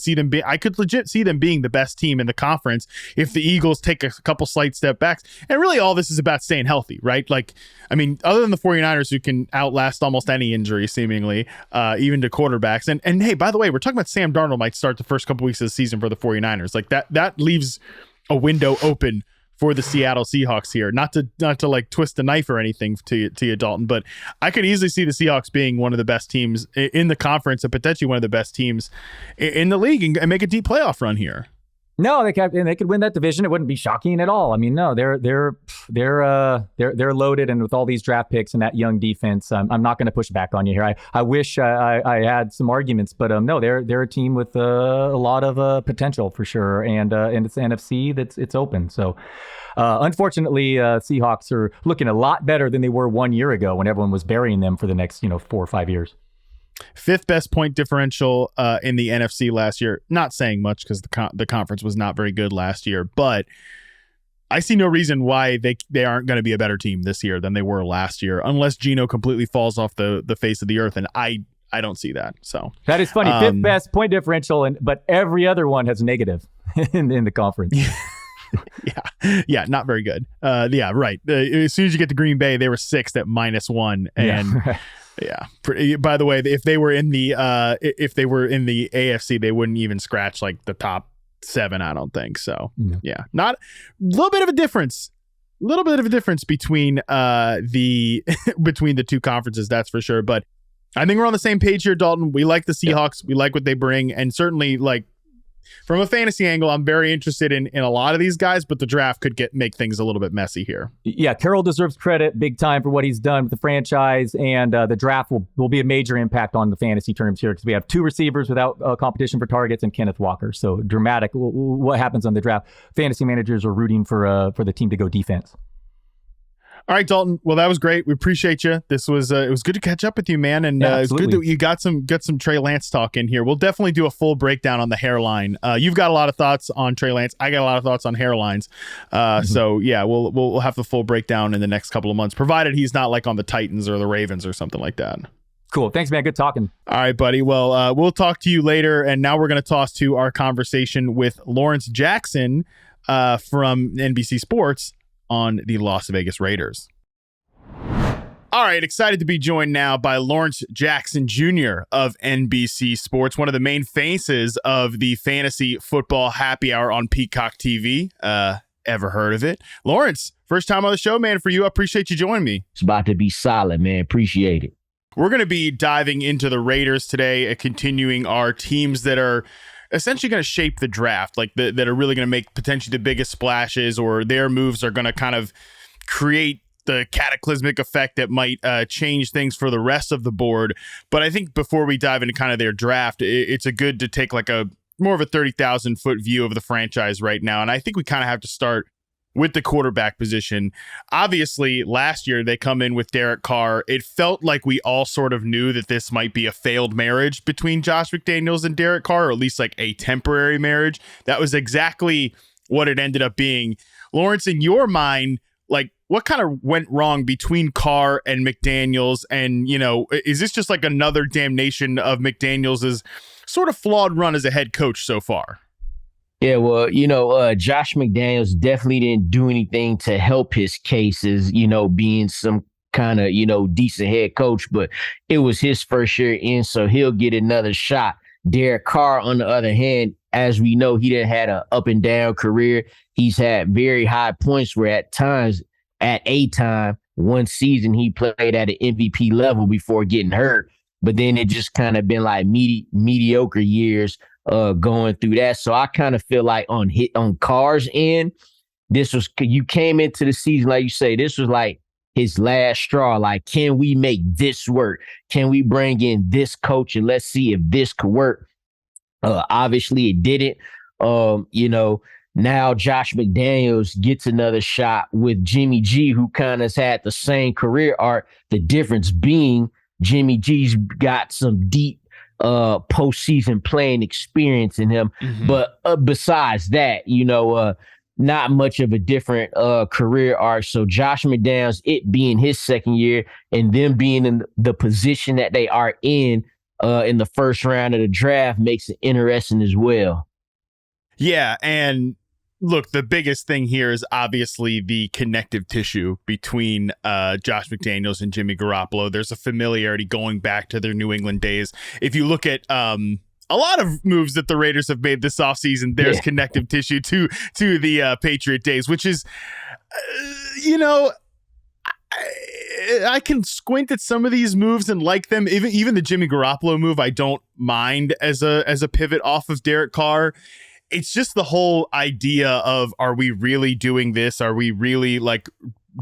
legit see them being the best team in the conference if the Eagles take a couple slight step backs. And really all this is about staying healthy, right? Like, I mean, other than the 49ers who can outlast almost any injury seemingly, even to quarterbacks. And hey, by the way, we're talking about Sam Darnold might start the first couple weeks of the season for the 49ers. Like that leaves a window open for the Seattle Seahawks here. Not to like twist a knife or anything to you, Dalton, but I could easily see the Seahawks being one of the best teams in the conference and potentially one of the best teams in the league and make a deep playoff run here. No, they could win that division. It wouldn't be shocking at all. I mean, no, they're loaded, and with all these draft picks and that young defense, I'm not going to push back on you here. I wish I had some arguments, but no, they're a team with a lot of potential for sure, and it's NFC it's open. So unfortunately, Seahawks are looking a lot better than they were 1 year ago when everyone was burying them for the next 4 or 5 years. Fifth best point differential in the NFC last year. Not saying much because the conference was not very good last year, but I see no reason why they aren't going to be a better team this year than they were last year, unless Geno completely falls off the face of the earth, and I don't see that. So that is funny. Fifth best point differential, but every other one has negative in the conference. Yeah, not very good. Yeah, right. As soon as you get to Green Bay, they were sixth at -1, and. Yeah. Yeah. By the way, if they were in the AFC, they wouldn't even scratch like the top 7. I don't think so. Yeah, not a little bit of a difference. Between between the two conferences, that's for sure. But I think we're on the same page here, Dalton. We like the Seahawks. Yeah. We like what they bring, and certainly like. From a fantasy angle, I'm very interested in a lot of these guys, but the draft could make things a little bit messy here. Yeah, Carroll deserves credit big time for what he's done with the franchise, and the draft will be a major impact on the fantasy terms here because we have 2 receivers without competition for targets and Kenneth Walker. So dramatic. What happens on the draft? Fantasy managers are rooting for the team to go defense. All right, Dalton. Well, that was great. We appreciate you. This was it was good to catch up with you, man, and it's good that you got some Trey Lance talk in here. We'll definitely do a full breakdown on the hairline. You've got a lot of thoughts on Trey Lance. I got a lot of thoughts on hairlines. So yeah, we'll have the full breakdown in the next couple of months, provided he's not like on the Titans or the Ravens or something like that. Cool. Thanks, man. Good talking. All right, buddy. Well, we'll talk to you later, and now we're going to toss to our conversation with Lawrence Jackson from NBC Sports on the Las Vegas Raiders. All right, excited to be joined now by Lawrence Jackson Jr. of NBC Sports, one of the main faces of the fantasy football happy hour on Peacock TV. Ever heard of it? Lawrence, first time on the show, man, for you. I appreciate you joining me. It's about to be solid, man. Appreciate it. We're going to be diving into the Raiders today, continuing our teams that are essentially going to shape the draft, like that are really going to make potentially the biggest splashes, or their moves are going to kind of create the cataclysmic effect that might change things for the rest of the board. But I think before we dive into kind of their draft, it's a good to take like a more of a 30,000 foot view of the franchise right now. And I think we kind of have to start with the quarterback position. Obviously, last year they come in with Derek Carr. It felt like we all sort of knew that this might be a failed marriage between Josh McDaniels and Derek Carr, or at least like a temporary marriage. That was exactly what it ended up being. Lawrence, in your mind, like what kind of went wrong between Carr and McDaniels? And, is this just like another damnation of McDaniels' sort of flawed run as a head coach so far? Yeah, well, Josh McDaniels definitely didn't do anything to help his cases, being some kind of, decent head coach, but it was his first year in, so he'll get another shot. Derek Carr, on the other hand, as we know, he didn't had an up and down career. He's had very high points where at a time, one season, he played at an MVP level before getting hurt. But then it just kind of been like mediocre years going through that. So I kind of feel like on Carr's end, you came into the season, like you say, this was like his last straw. Like, can we make this work? Can we bring in this coach and let's see if this could work? Obviously it didn't. Now Josh McDaniels gets another shot with Jimmy G, who kind of has had the same career arc. The difference being Jimmy G's got some deep postseason playing experience in him. Mm-hmm. But besides that, not much of a different career arc. So Josh McDaniels, it being his second year and them being in the position that they are in the first round of the draft makes it interesting as well. Yeah, and look, the biggest thing here is obviously the connective tissue between Josh McDaniels and Jimmy Garoppolo. There's a familiarity going back to their New England days. If you look at a lot of moves that the Raiders have made this offseason, there's connective tissue to the Patriot days, which is, I can squint at some of these moves and like them. Even the Jimmy Garoppolo move, I don't mind as a pivot off of Derek Carr. it's just the whole idea of, are we really doing this? Are we really like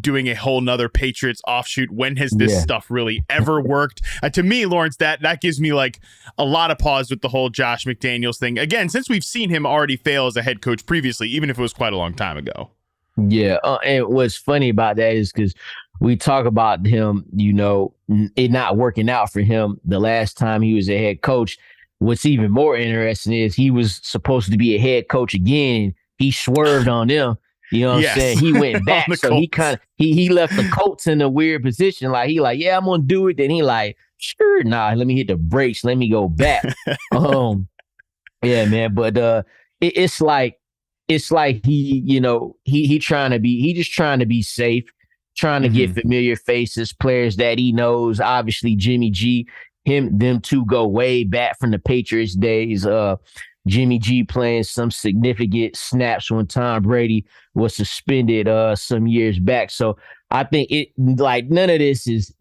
doing a whole nother Patriots offshoot? When has this stuff really ever worked? To me, Lawrence, that gives me like a lot of pause with the whole Josh McDaniels thing. Again, since we've seen him already fail as a head coach previously, even if it was quite a long time ago. Yeah. And what's funny about that is because we talk about him, it not working out for him the last time he was a head coach. What's even more interesting is he was supposed to be a head coach again. He swerved on them. You know what I'm saying? He went back. So Colts. he left the Colts in a weird position. Like, yeah, I'm going to do it. Then he like, sure, let me hit the brakes. Let me go back. Yeah, man. But it's like he trying to be safe, trying to get familiar faces, players that he knows. Obviously, Jimmy G, them two go way back from the Patriots days. Jimmy G playing some significant snaps when Tom Brady was suspended some years back. So I think none of this is,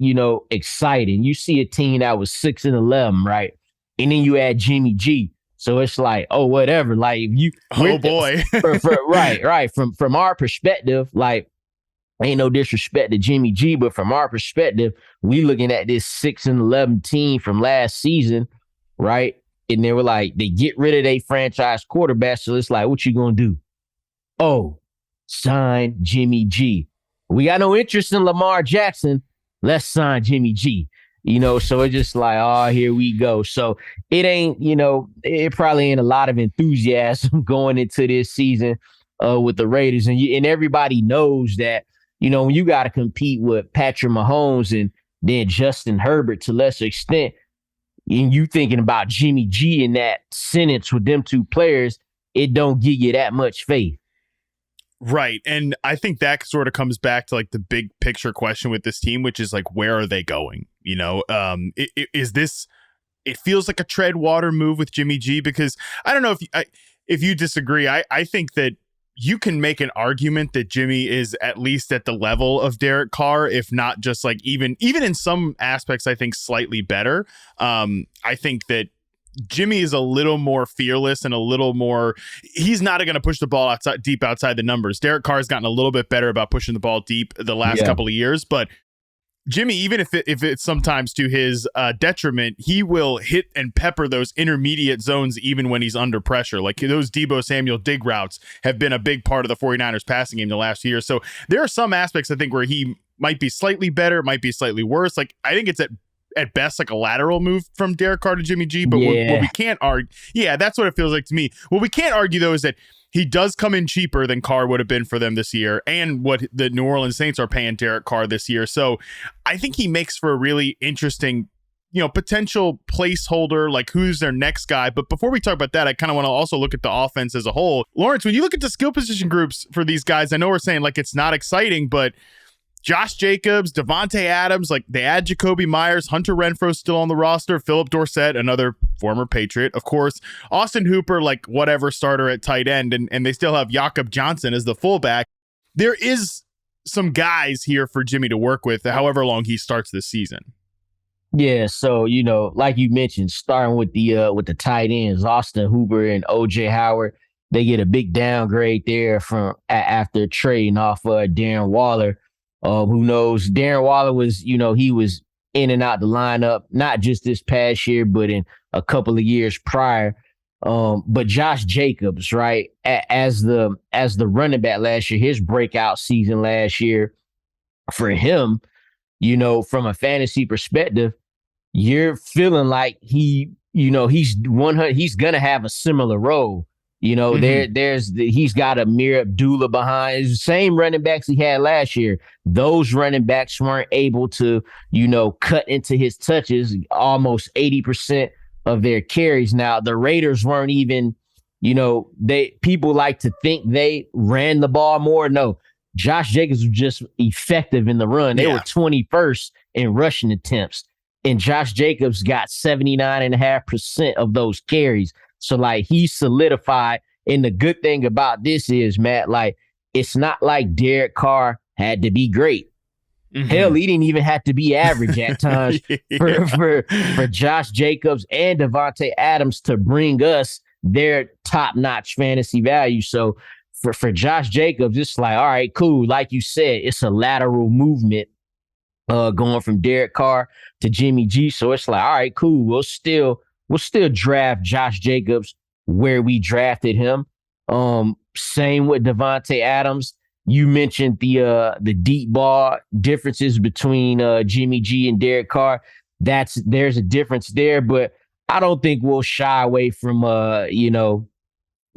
exciting. You see a team that was 6-11, right? And then you add Jimmy G. So it's like, oh, whatever. Like boy. right. From our perspective, like, ain't no disrespect to Jimmy G, but from our perspective, we looking at this 6-11 team from last season, right? And they were like, they get rid of their franchise quarterback. So it's like, what you gonna do? Oh, sign Jimmy G. We got no interest in Lamar Jackson. Let's sign Jimmy G. So it's just like, oh, here we go. So it ain't, it probably ain't a lot of enthusiasm going into this season with the Raiders. And everybody knows that, when you got to compete with Patrick Mahomes and then Justin Herbert to lesser extent, and you thinking about Jimmy G in that sentence with them two players, it don't give you that much faith. Right. And I think that sort of comes back to like the big picture question with this team, which is like, where are they going? Is this, it feels like a tread water move with Jimmy G, because I don't know if you disagree. I think that you can make an argument that Jimmy is at least at the level of Derek Carr, if not just like even in some aspects, I think slightly better. I think that Jimmy is a little more fearless and a little more, he's not going to push the ball deep outside the numbers. Derek Carr has gotten a little bit better about pushing the ball deep the last couple of years, but Jimmy, even if it's sometimes to his detriment, he will hit and pepper those intermediate zones even when he's under pressure. Like those Deebo Samuel dig routes have been a big part of the 49ers passing game the last year. So there are some aspects I think where he might be slightly better, might be slightly worse. Like I think it's at best like a lateral move from Derek Carr to Jimmy G, but what we can't argue, that's what it feels like to me. What we can't argue though is that he does come in cheaper than Carr would have been for them this year, and what the New Orleans Saints are paying Derek Carr this year. So I think he makes for a really interesting, potential placeholder, like who's their next guy. But before we talk about that, I kind of want to also look at the offense as a whole. Lawrence, when you look at the skill position groups for these guys, I know we're saying like it's not exciting, but Josh Jacobs, Devontae Adams, like they add Jacoby Myers, Hunter Renfrow still on the roster, Philip Dorsett, another former Patriot, of course, Austin Hooper, like whatever starter at tight end, and they still have Jakob Johnson as the fullback. There is some guys here for Jimmy to work with, however long he starts this season. Yeah, so like you mentioned, starting with the tight ends, Austin Hooper and OJ Howard, they get a big downgrade there from after trading off Darren Waller. Who knows? Darren Waller was, he was in and out the lineup, not just this past year, but in a couple of years prior. But Josh Jacobs, right, as the running back last year, his breakout season last year, for him, from a fantasy perspective, you're feeling like he's gonna have a similar role. He's got Amir Abdullah behind. It's the same running backs he had last year. Those running backs weren't able to, cut into his touches, almost 80% of their carries. Now, the Raiders weren't even, people like to think they ran the ball more. No, Josh Jacobs was just effective in the run. They were 21st in rushing attempts, and Josh Jacobs got 79.5% of those carries. So, like, he solidified. And the good thing about this is, Matt, like, it's not like Derek Carr had to be great. Mm-hmm. Hell, he didn't even have to be average at times for Josh Jacobs and Devontae Adams to bring us they're top-notch fantasy value. So for Josh Jacobs, it's like, all right, cool. Like you said, it's a lateral movement going from Derek Carr to Jimmy G. So it's like, all right, cool. We'll still draft Josh Jacobs where we drafted him. Same with Devontae Adams. You mentioned the deep ball differences between Jimmy G and Derek Carr. There's a difference there, but I don't think we'll shy away from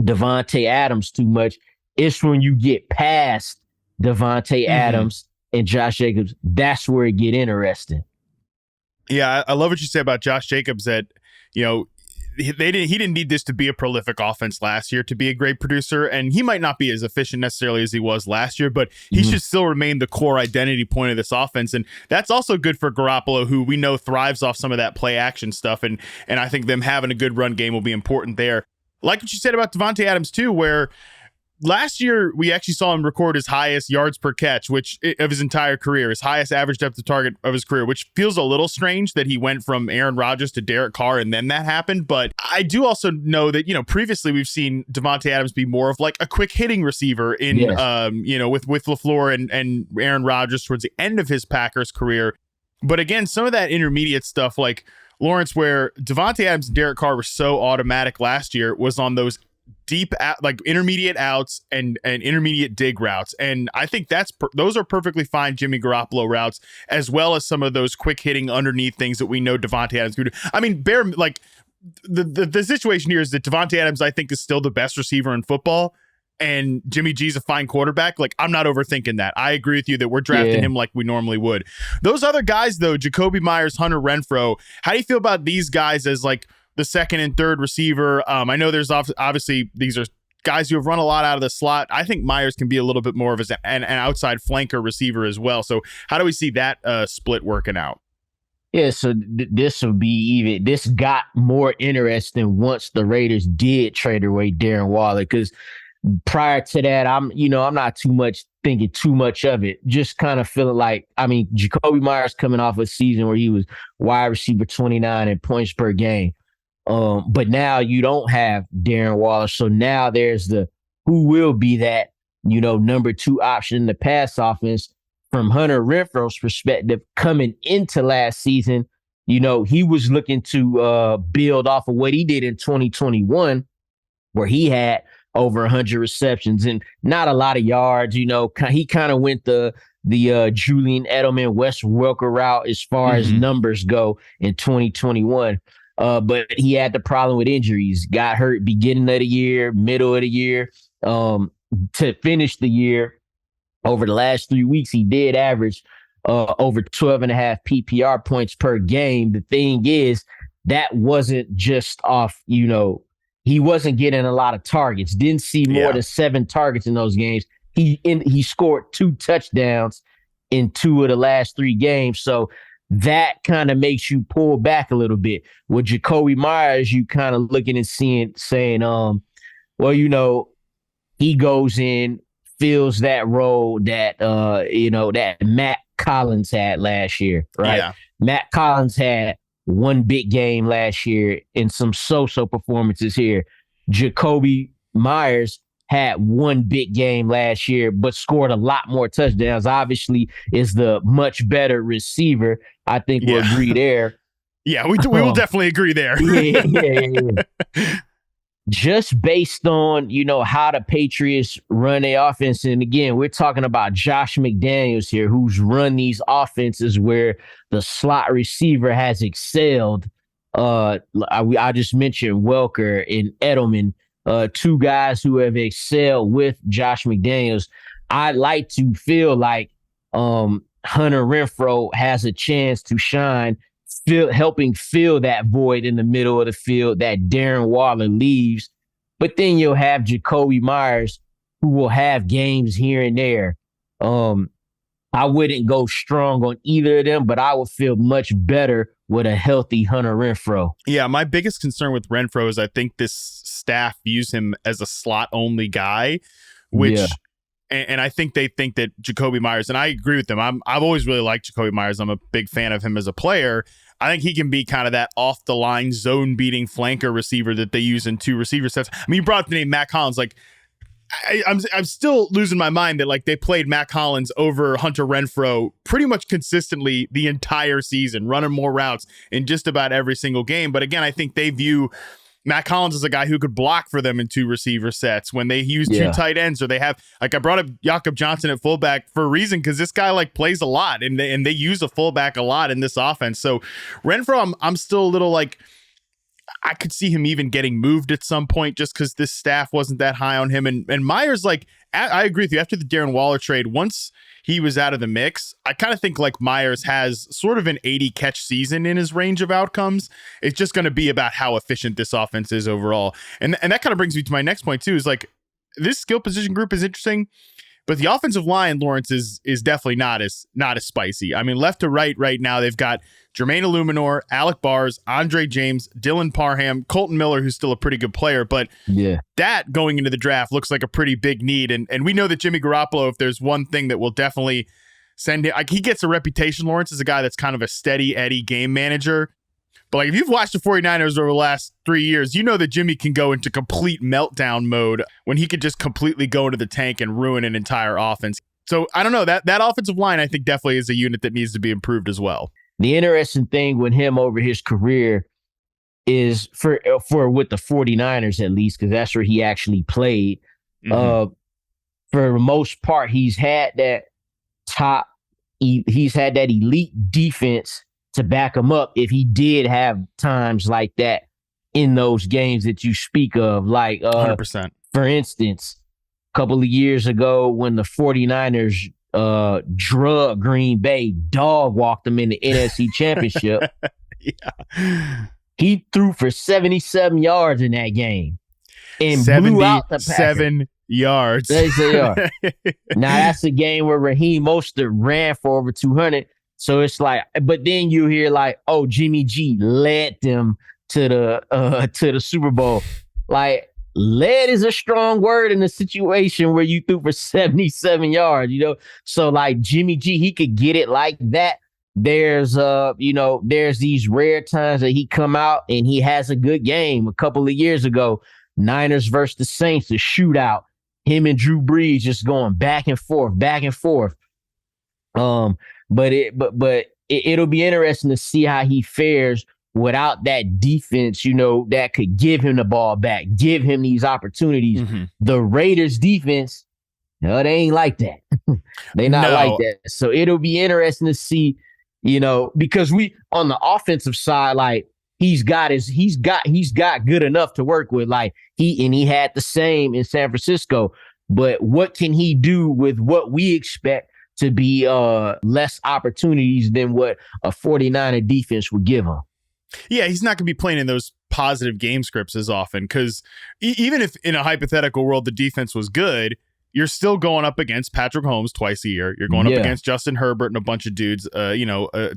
Devontae Adams too much. It's when you get past Devontae Adams and Josh Jacobs, that's where it get interesting. Yeah, I love what you say about Josh Jacobs, that, he didn't need this to be a prolific offense last year to be a great producer, and he might not be as efficient necessarily as he was last year, but he should still remain the core identity point of this offense. And that's also good for Garoppolo, who we know thrives off some of that play action stuff, and I think them having a good run game will be important there. Like what you said about Devontae Adams too, where last year we actually saw him record his highest yards per catch, which of his entire career, his highest average depth of target of his career, which feels a little strange that he went from Aaron Rodgers to Derek Carr and then that happened. But I do also know that, previously we've seen Devontae Adams be more of like a quick hitting receiver in, with LaFleur and Aaron Rodgers towards the end of his Packers career. But again, some of that intermediate stuff, like Lawrence, where Devontae Adams and Derek Carr were so automatic last year, was on those deep intermediate outs and intermediate dig routes, and I think those are perfectly fine Jimmy Garoppolo routes, as well as some of those quick hitting underneath things that we know Devontae Adams could do. I mean, the situation here is that Devontae Adams, I think, is still the best receiver in football, and Jimmy G's a fine quarterback. Like, I'm not overthinking that. I agree with you that we're drafting him like we normally would. Those other guys, though, Jacoby Myers, Hunter Renfrow, how do you feel about these guys as like the second and third receiver? I know there's obviously these are guys who have run a lot out of the slot. I think Myers can be a little bit more of an outside flanker receiver as well. So how do we see that split working out? Yeah, so this got more interesting once the Raiders did trade away Darren Waller, because prior to that, I'm not thinking too much of it. Just kind of feeling like, Jacoby Myers coming off a season where he was wide receiver 29 in points per game. But now you don't have Darren Waller. So now there's who will be that, number two option in the pass offense. From Hunter Renfrow's perspective, coming into last season, he was looking to build off of what he did in 2021, where he had over 100 receptions and not a lot of yards. He kind of went the Julian Edelman, Wes Welker route as far as numbers go in 2021. But he had the problem with injuries, got hurt beginning of the year, middle of the year. To finish the year, over the last 3 weeks, he did average over 12.5 PPR points per game. The thing is, that wasn't just off, he wasn't getting a lot of targets. Didn't see more than 7 targets in those games. He scored 2 touchdowns in 2 of the last 3 games. So that kind of makes you pull back a little bit. With Jacoby Myers, you kind of looking and saying, he goes in, fills that role that that Matt Collins had last year, right? Yeah. Matt Collins had one big game last year and some so-so performances here. Jacoby Myers had one big game last year, but scored a lot more touchdowns. Obviously, is the much better receiver. I think we'll agree there. Yeah, we will definitely agree there. Yeah. Just based on, how the Patriots run their offense. And again, we're talking about Josh McDaniels here, who's run these offenses where the slot receiver has excelled. I just mentioned Welker and Edelman, 2 guys who have excelled with Josh McDaniels. I'd like to feel like Hunter Renfrow has a chance to shine, helping fill that void in the middle of the field that Darren Waller leaves. But then you'll have Jacoby Myers, who will have games here and there. I wouldn't go strong on either of them, but I would feel much better with a healthy Hunter Renfrow. Yeah, my biggest concern with Renfrow is I think this staff views him as a slot-only guy, which and I think they think that Jacoby Myers, and I agree with them. I've always really liked Jacoby Myers. I'm a big fan of him as a player. I think he can be kind of that off the line zone beating flanker receiver that they use in 2 receiver sets. I mean, you brought up the name Matt Collins. Like, I'm still losing my mind that like they played Matt Collins over Hunter Renfrow pretty much consistently the entire season, running more routes in just about every single game. But again, I think they view Matt Collins as a guy who could block for them in 2 receiver sets when they use 2 tight ends, or they have, like, I brought up Jakob Johnson at fullback for a reason, because this guy like plays a lot and they use a fullback a lot in this offense. So Renfrow, I'm still a little like, I could see him even getting moved at some point just because this staff wasn't that high on him. And Myers, like, I agree with you. After the Darren Waller trade, once he was out of the mix, I kind of think like Myers has sort of an 80 catch season in his range of outcomes. It's just going to be about how efficient this offense is overall. And that kind of brings me to my next point too, is like, this skill position group is interesting, but the offensive line, Lawrence, is definitely not as spicy. I mean, left to right now, they've got Jermaine Illuminor, Alec Bars, Andre James, Dylan Parham, Colton Miller, who's still a pretty good player. But that going into the draft looks like a pretty big need. And we know that Jimmy Garoppolo, if there's one thing that will definitely send him, like, he gets a reputation, Lawrence, as a guy that's kind of a steady Eddie game manager. But like, if you've watched the 49ers over the last 3 years, you know that Jimmy can go into complete meltdown mode when he could just completely go into the tank and ruin an entire offense. So I don't know, that offensive line, I think, definitely is a unit that needs to be improved as well. The interesting thing with him over his career is for with the 49ers, at least, because that's where he actually played. For the most part, he's had that elite defense to back him up if he did have times like that in those games that you speak of. Like, 100%. For instance, a couple of years ago when the 49ers drug Green Bay, dog walked them in the NFC Championship. He threw for 77 yards in that game and blew out the Packers. 77 yards. Now that's a game where Raheem Mostert ran for over 200. So it's like, but then you hear like, oh, Jimmy G led them to the Super Bowl. Like, led is a strong word in a situation where you threw for 77 yards, you know? So like Jimmy G, he could get it like that. There's these rare times that he come out and he has a good game. A couple of years ago, Niners versus the Saints, the shootout, him and Drew Brees just going back and forth. But it'll be interesting to see how he fares without that defense, you know, that could give him the ball back, give him these opportunities. The Raiders defense, no, they ain't like that. They not like that. So it'll be interesting to see, you know, because we on the offensive side, like he's got good enough to work with. Like he had the same in San Francisco, but what can he do with what we expect to be less opportunities than what a 49er defense would give him? Yeah, he's not going to be playing in those positive game scripts as often, because even if in a hypothetical world the defense was good, you're still going up against Patrick Mahomes twice a year. You're going up against Justin Herbert and a bunch of dudes,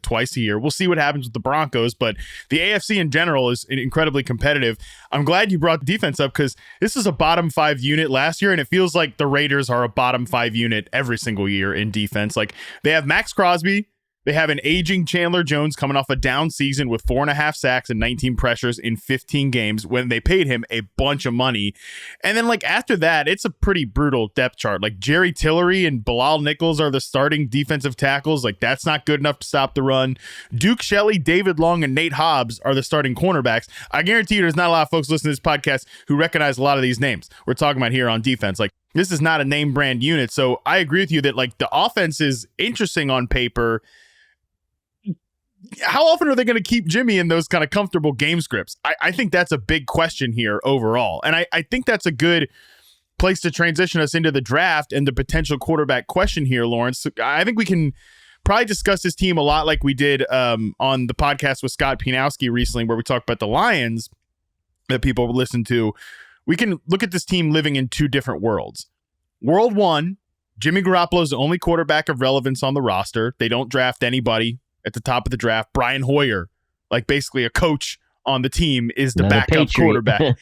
twice a year. We'll see what happens with the Broncos, but the AFC in general is incredibly competitive. I'm glad you brought the defense up, because this is a bottom 5 unit last year, and it feels like the Raiders are a bottom 5 unit every single year in defense. Like, they have Max Crosby. They have an aging Chandler Jones coming off a down season with 4.5 sacks and 19 pressures in 15 games when they paid him a bunch of money. And then, like, after that, it's a pretty brutal depth chart. Like, Jerry Tillery and Bilal Nichols are the starting defensive tackles. Like, that's not good enough to stop the run. Duke Shelley, David Long, and Nate Hobbs are the starting cornerbacks. I guarantee you there's not a lot of folks listening to this podcast who recognize a lot of these names we're talking about here on defense. Like, this is not a name brand unit. So I agree with you that, like, the offense is interesting on paper. How often are they going to keep Jimmy in those kind of comfortable game scripts? I think that's a big question here overall. And I think that's a good place to transition us into the draft and the potential quarterback question here, Lawrence. I think we can probably discuss this team a lot like we did on the podcast with Scott Pianowski recently, where we talked about the Lions that people listen to. We can look at this team living in 2 different worlds. World 1, Jimmy Garoppolo is the only quarterback of relevance on the roster. They don't draft anybody at the top of the draft. Brian Hoyer, like basically a coach on the team, is the backup quarterback.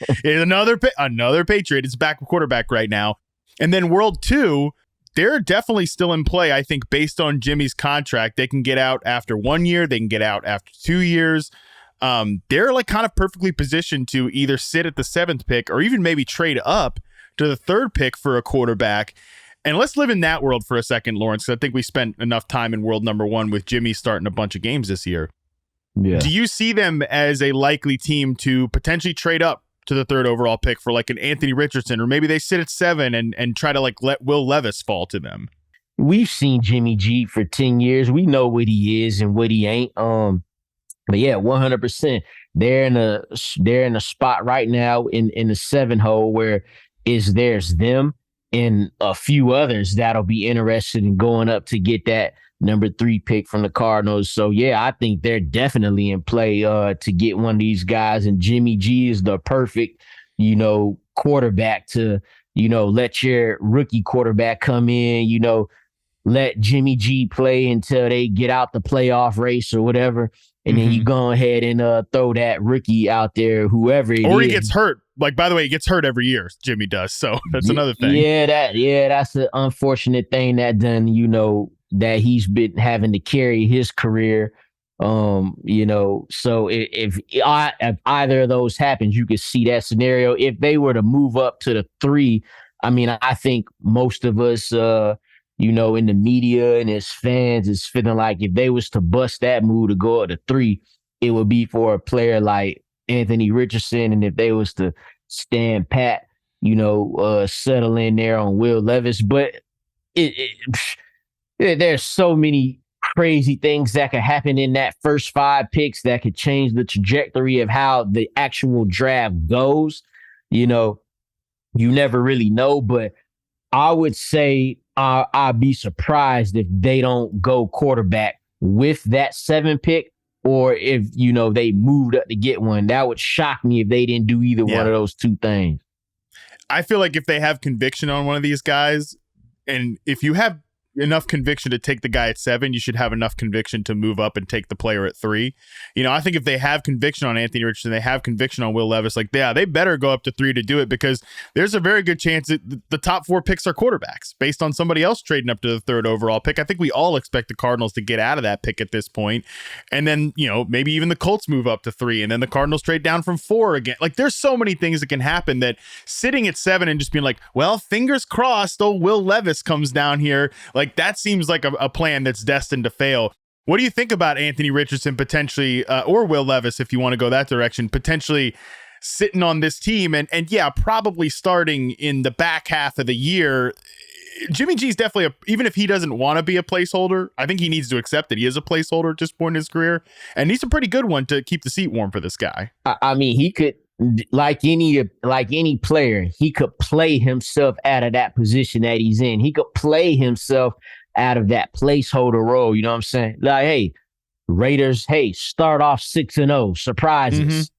Another Patriot is backup quarterback right now. And then World 2, they're definitely still in play. I think based on Jimmy's contract, they can get out after 1 year. They can get out after 2 years. They're like kind of perfectly positioned to either sit at the 7th pick or even maybe trade up to the 3rd pick for a quarterback. And let's live in that world for a second, Lawrence, because I think we spent enough time in world number 1 with Jimmy starting a bunch of games this year. Yeah. Do you see them as a likely team to potentially trade up to the 3rd overall pick for like an Anthony Richardson, or maybe they sit at 7 and try to like let Will Levis fall to them? We've seen Jimmy G for 10 years. We know what he is and what he ain't. But yeah, 100%. They're in a spot right now in the 7 hole where there's them and a few others that'll be interested in going up to get that number 3 pick from the Cardinals. So yeah, I think they're definitely in play to get one of these guys. And Jimmy G is the perfect, quarterback to, let your rookie quarterback come in, let Jimmy G play until they get out the playoff race or whatever. And then you go ahead and throw that rookie out there, whoever it is. Or he gets hurt. Like, by the way, he gets hurt every year, Jimmy does. So that's another thing. That's an unfortunate thing that that he's been having to carry his career. So if either of those happens, you could see that scenario. If they were to move up to the 3, I mean, I think most of us, in the media and as fans is feeling like if they was to bust that move to go up to 3, it would be for a player like Anthony Richardson. And if they was to stand pat, settle in there on Will Levis. But there's so many crazy things that could happen in that first 5 picks that could change the trajectory of how the actual draft goes. You never really know, but I would say I'd be surprised if they don't go quarterback with that 7 pick, or if, they moved up to get one. That would shock me if they didn't do either one of those 2 things. I feel like if they have conviction on one of these guys, and if you have enough conviction to take the guy at 7, you should have enough conviction to move up and take the player at 3. I think if they have conviction on Anthony Richardson, they have conviction on Will Levis, they better go up to 3 to do it, because there's a very good chance that the top 4 picks are quarterbacks based on somebody else trading up to the 3rd overall pick. I think we all expect the Cardinals to get out of that pick at this point. And then, maybe even the Colts move up to 3 and then the Cardinals trade down from 4 again. Like, there's so many things that can happen that sitting at 7 and just being like, well, fingers crossed, Will Levis comes down here. Like, that seems like a plan that's destined to fail. What do you think about Anthony Richardson potentially, or Will Levis, if you want to go that direction, potentially sitting on this team and probably starting in the back half of the year? Jimmy G's definitely, even if he doesn't want to be a placeholder, I think he needs to accept that he is a placeholder at this point in his career, and he's a pretty good one to keep the seat warm for this guy. I mean, he could, like any player, he could play himself out of that position that he's in. He could play himself out of that placeholder role. You know what I'm saying? Like, hey, Raiders, start off 6-0, surprises.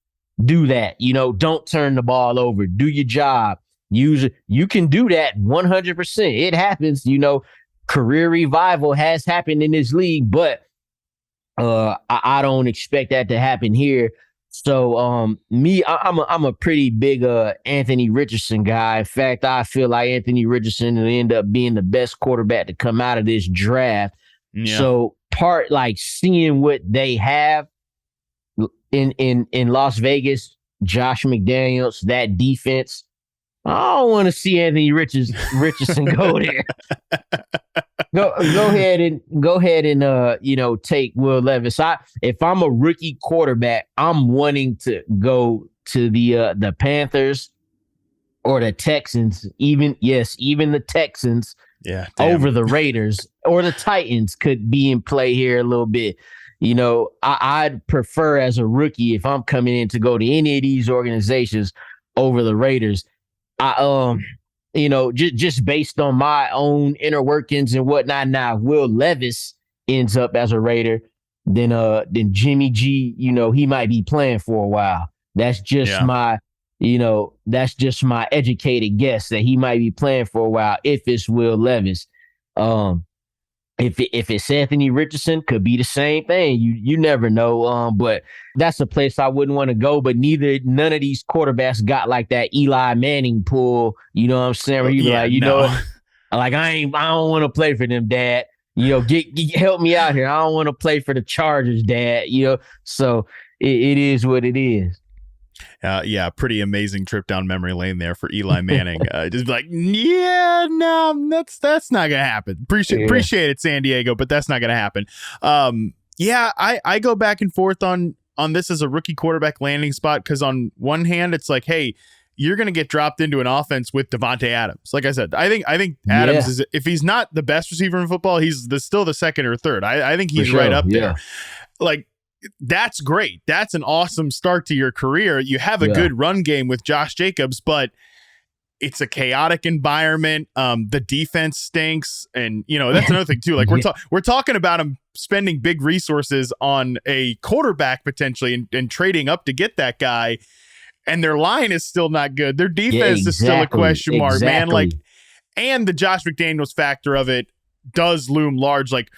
Do that. Don't turn the ball over. Do your job. You can do that 100%. It happens. Career revival has happened in this league, but I don't expect that to happen here. So I'm a pretty big Anthony Richardson guy. In fact, I feel like Anthony Richardson will end up being the best quarterback to come out of this draft. Yeah. So seeing what they have in Las Vegas, Josh McDaniels, that defense, I don't want to see Anthony Richardson go there. Go ahead and take Will Levis. If I'm a rookie quarterback, I'm wanting to go to the Panthers or the Texans, even the Texans over the Raiders, or the Titans could be in play here a little bit. I'd prefer as a rookie, if I'm coming in, to go to any of these organizations over the Raiders. Just based on my own inner workings and whatnot. Now, Will Levis ends up as a Raider, then Jimmy G, he might be playing for a while. That's just my educated guess that he might be playing for a while if it's Will Levis. If it's Anthony Richardson, could be the same thing. You never know. But that's a place I wouldn't want to go. But none of these quarterbacks got like that Eli Manning pull. You know what I'm saying? Where you Like, I don't want to play for them, Dad. Help me out here. I don't want to play for the Chargers, Dad. So it is what it is. Yeah, pretty amazing trip down memory lane there for Eli Manning. Just like, yeah, no, that's not gonna happen. Appreciate it, San Diego, but that's not gonna happen. Yeah, I go back and forth on this as a rookie quarterback landing spot, because on one hand, it's like, hey, you're gonna get dropped into an offense with Devontae Adams. Like I said, I think Adams is, if he's not the best receiver in football, he's still the second or third. I think he's right up there. Like, that's great. That's an awesome start to your career. You have a good run game with Josh Jacobs, but it's a chaotic environment. The defense stinks. And, that's another thing too. Like, we're talking about him spending big resources on a quarterback potentially and trading up to get that guy. And their line is still not good. Their defense is still a question mark, man. Like, and the Josh McDaniels factor of it does loom large. Like,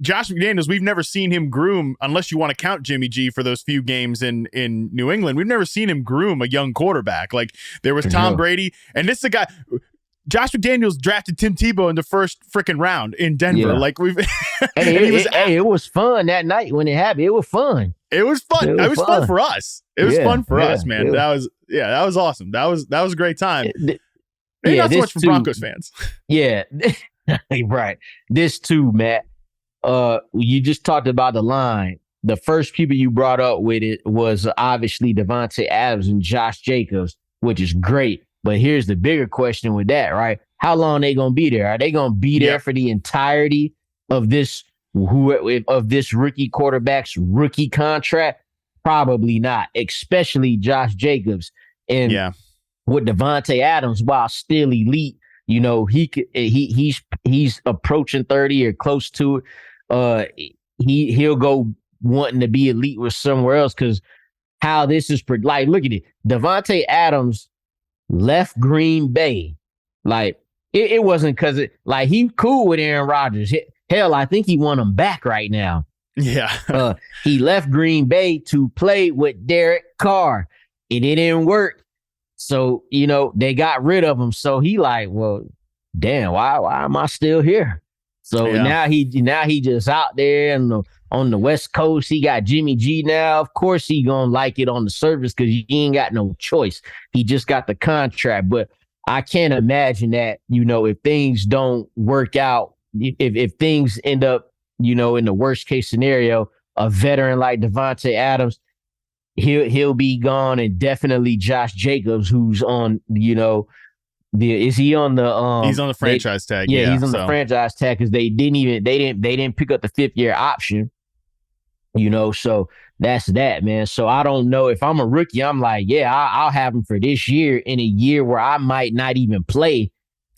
Josh McDaniels, we've never seen him groom, unless you want to count Jimmy G for those few games in New England. We've never seen him groom a young quarterback. Like, there was Tom Brady, and this is the guy. Josh McDaniels drafted Tim Tebow in the first freaking round in Denver. Yeah. Like, we've it was fun that night when it happened. It was fun. It was fun. It was fun for us. It was fun for us, man. That was awesome. That was a great time. Maybe not so much for Broncos fans. Yeah, right. This too, Matt. You just talked about the line. The first people you brought up with it was obviously Devontae Adams and Josh Jacobs, which is great. But here's the bigger question with that, right? How long they gonna be there? Are they gonna be there for the entirety of this rookie quarterback's rookie contract? Probably not, especially Josh Jacobs. And with Devontae Adams, while still elite, he's approaching 30 or close to it. He'll go wanting to be elite with somewhere else, because how this is like, look at it. Devontae Adams left Green Bay. Like, it wasn't because he cool with Aaron Rodgers. Hell, I think he want him back right now. Yeah. He left Green Bay to play with Derek Carr, and it didn't work. So, they got rid of him. So he like, well, damn, why am I still here? So now he just out there and on the West Coast. He got Jimmy G now. Of course he gonna like it on the surface, because he ain't got no choice. He just got the contract. But I can't imagine that, if things don't work out, if things end up, in the worst case scenario, a veteran like Devontae Adams, he'll be gone, and definitely Josh Jacobs, who's on, is he on the he's on the franchise tag. Yeah, he's on the franchise tag, because they didn't pick up the 5th-year option. So that's that, man. So I don't know, if I'm a rookie, I'm like, I'll have him for this year, in a year where I might not even play.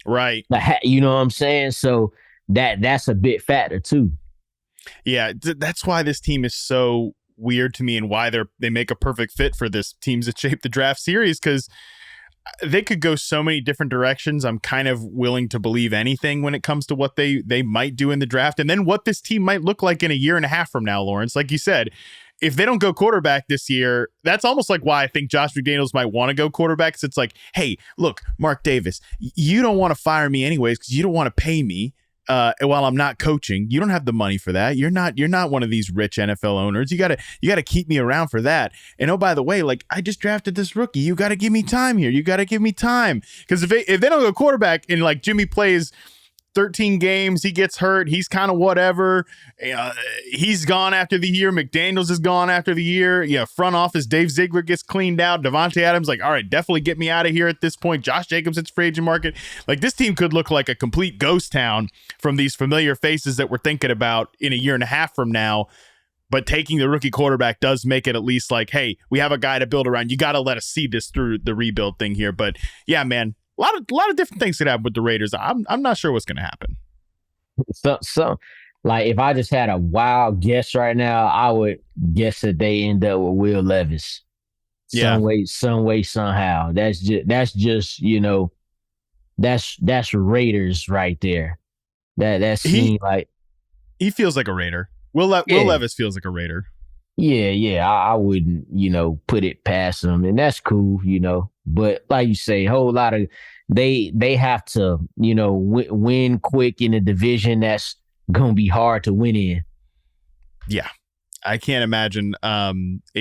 Right. You know what I'm saying? So that's a big factor too. Yeah, that's why this team is so weird to me, and why they make a perfect fit for this teams that shape the draft series, because they could go so many different directions. I'm kind of willing to believe anything when it comes to what they might do in the draft, and then what this team might look like in a year and a half from now, Lawrence. Like you said, if they don't go quarterback this year, that's almost like why I think Josh McDaniels might want to go quarterback. Because it's like, hey, look, Mark Davis, you don't want to fire me anyways because you don't want to pay me while I'm not coaching. You don't have the money for that. You're not one of these rich NFL owners. You gotta keep me around for that. And oh, by the way, like, I just drafted this rookie. You got to give me time here. You got to give me time, because if they don't go quarterback and like Jimmy plays 13 games, he gets hurt, he's kind of whatever. He's gone after the year. McDaniels is gone after the year. Yeah, front office, Dave Ziegler gets cleaned out. Devontae Adams like, all right, definitely get me out of here at this point. Josh Jacobs, it's free agent market. Like, this team could look like a complete ghost town from these familiar faces that we're thinking about in a year and a half from now. But taking the rookie quarterback does make it at least like, hey, we have a guy to build around. You got to let us see this through the rebuild thing here. But yeah, man, a lot of different things could happen with the Raiders. I'm not sure what's going to happen. So, like, if I just had a wild guess right now, I would guess that they end up with Will Levis. Some way, somehow. That's just that's Raiders right there. That seems like he feels like a Raider. Will Levis feels like a Raider. Yeah. I wouldn't, put it past him, and that's cool, But like you say, a whole lot of they have to, win quick in a division that's going to be hard to win in. Yeah. I can't imagine a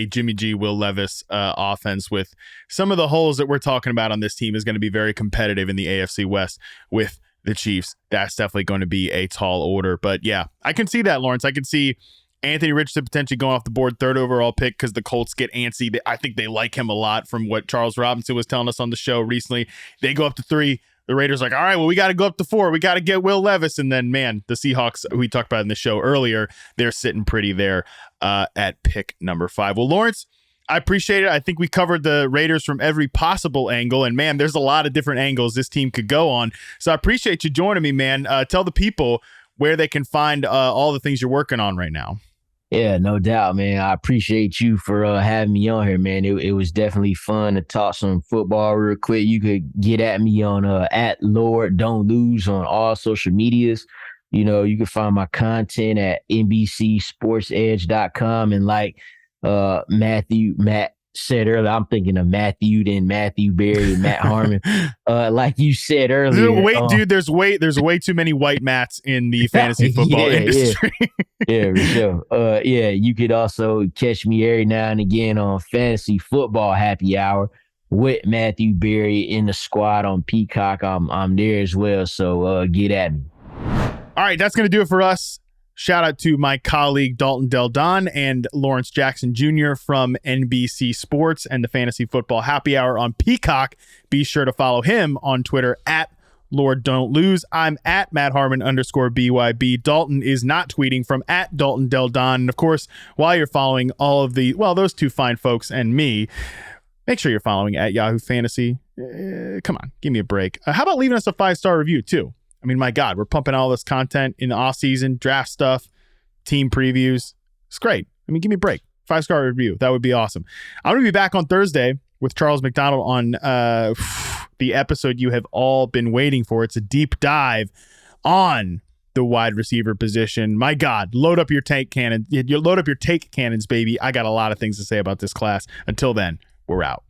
Jimmy G, Will Levis offense with some of the holes that we're talking about on this team is going to be very competitive in the AFC West with the Chiefs. That's definitely going to be a tall order. But yeah, I can see that, Lawrence. I can see Anthony Richardson potentially going off the board, 3rd overall pick, because the Colts get antsy. I think they like him a lot from what Charles Robinson was telling us on the show recently. They go up to 3. The Raiders are like, all right, well, we got to go up to 4. We got to get Will Levis. And then, man, the Seahawks, who we talked about in the show earlier, they're sitting pretty there at pick number 5. Well, Lawrence, I appreciate it. I think we covered the Raiders from every possible angle. And, man, there's a lot of different angles this team could go on. So I appreciate you joining me, man. Tell the people where they can find all the things you're working on right now. Yeah, no doubt, man. I appreciate you for having me on here, man. It was definitely fun to talk some football real quick. You could get at me on at Lord Don't Lose on all social medias. You can find my content at NBCSportsEdge.com. And like Matt said earlier, I'm thinking of Matthew, then Matthew Berry, and Matt Harmon. Like you said earlier. Wait, dude, there's way too many white Matts in the fantasy football industry. Yeah, for sure. You could also catch me every now and again on Fantasy Football Happy Hour with Matthew Berry in the squad on Peacock. I'm there as well, so get at me. All right, that's going to do it for us. Shout out to my colleague Dalton Del Don and Lawrence Jackson Jr. from NBC Sports and the Fantasy Football Happy Hour on Peacock. Be sure to follow him on Twitter at Lord Don't Lose. I'm at MattHarmon_BYB. Dalton is not tweeting from at Dalton Del Don. And of course, while you're following all of those two fine folks and me, make sure you're following at Yahoo Fantasy. Come on, give me a break. How about leaving us a 5-star review too? I mean, my God, we're pumping all this content in the off season, draft stuff, team previews. It's great. I mean, give me a break. 5-star review. That would be awesome. I'm going to be back on Thursday with Charles McDonald on the episode you have all been waiting for. It's a deep dive on the wide receiver position. My God, load up your tank cannon. You load up your take cannons, baby. I got a lot of things to say about this class. Until then, we're out.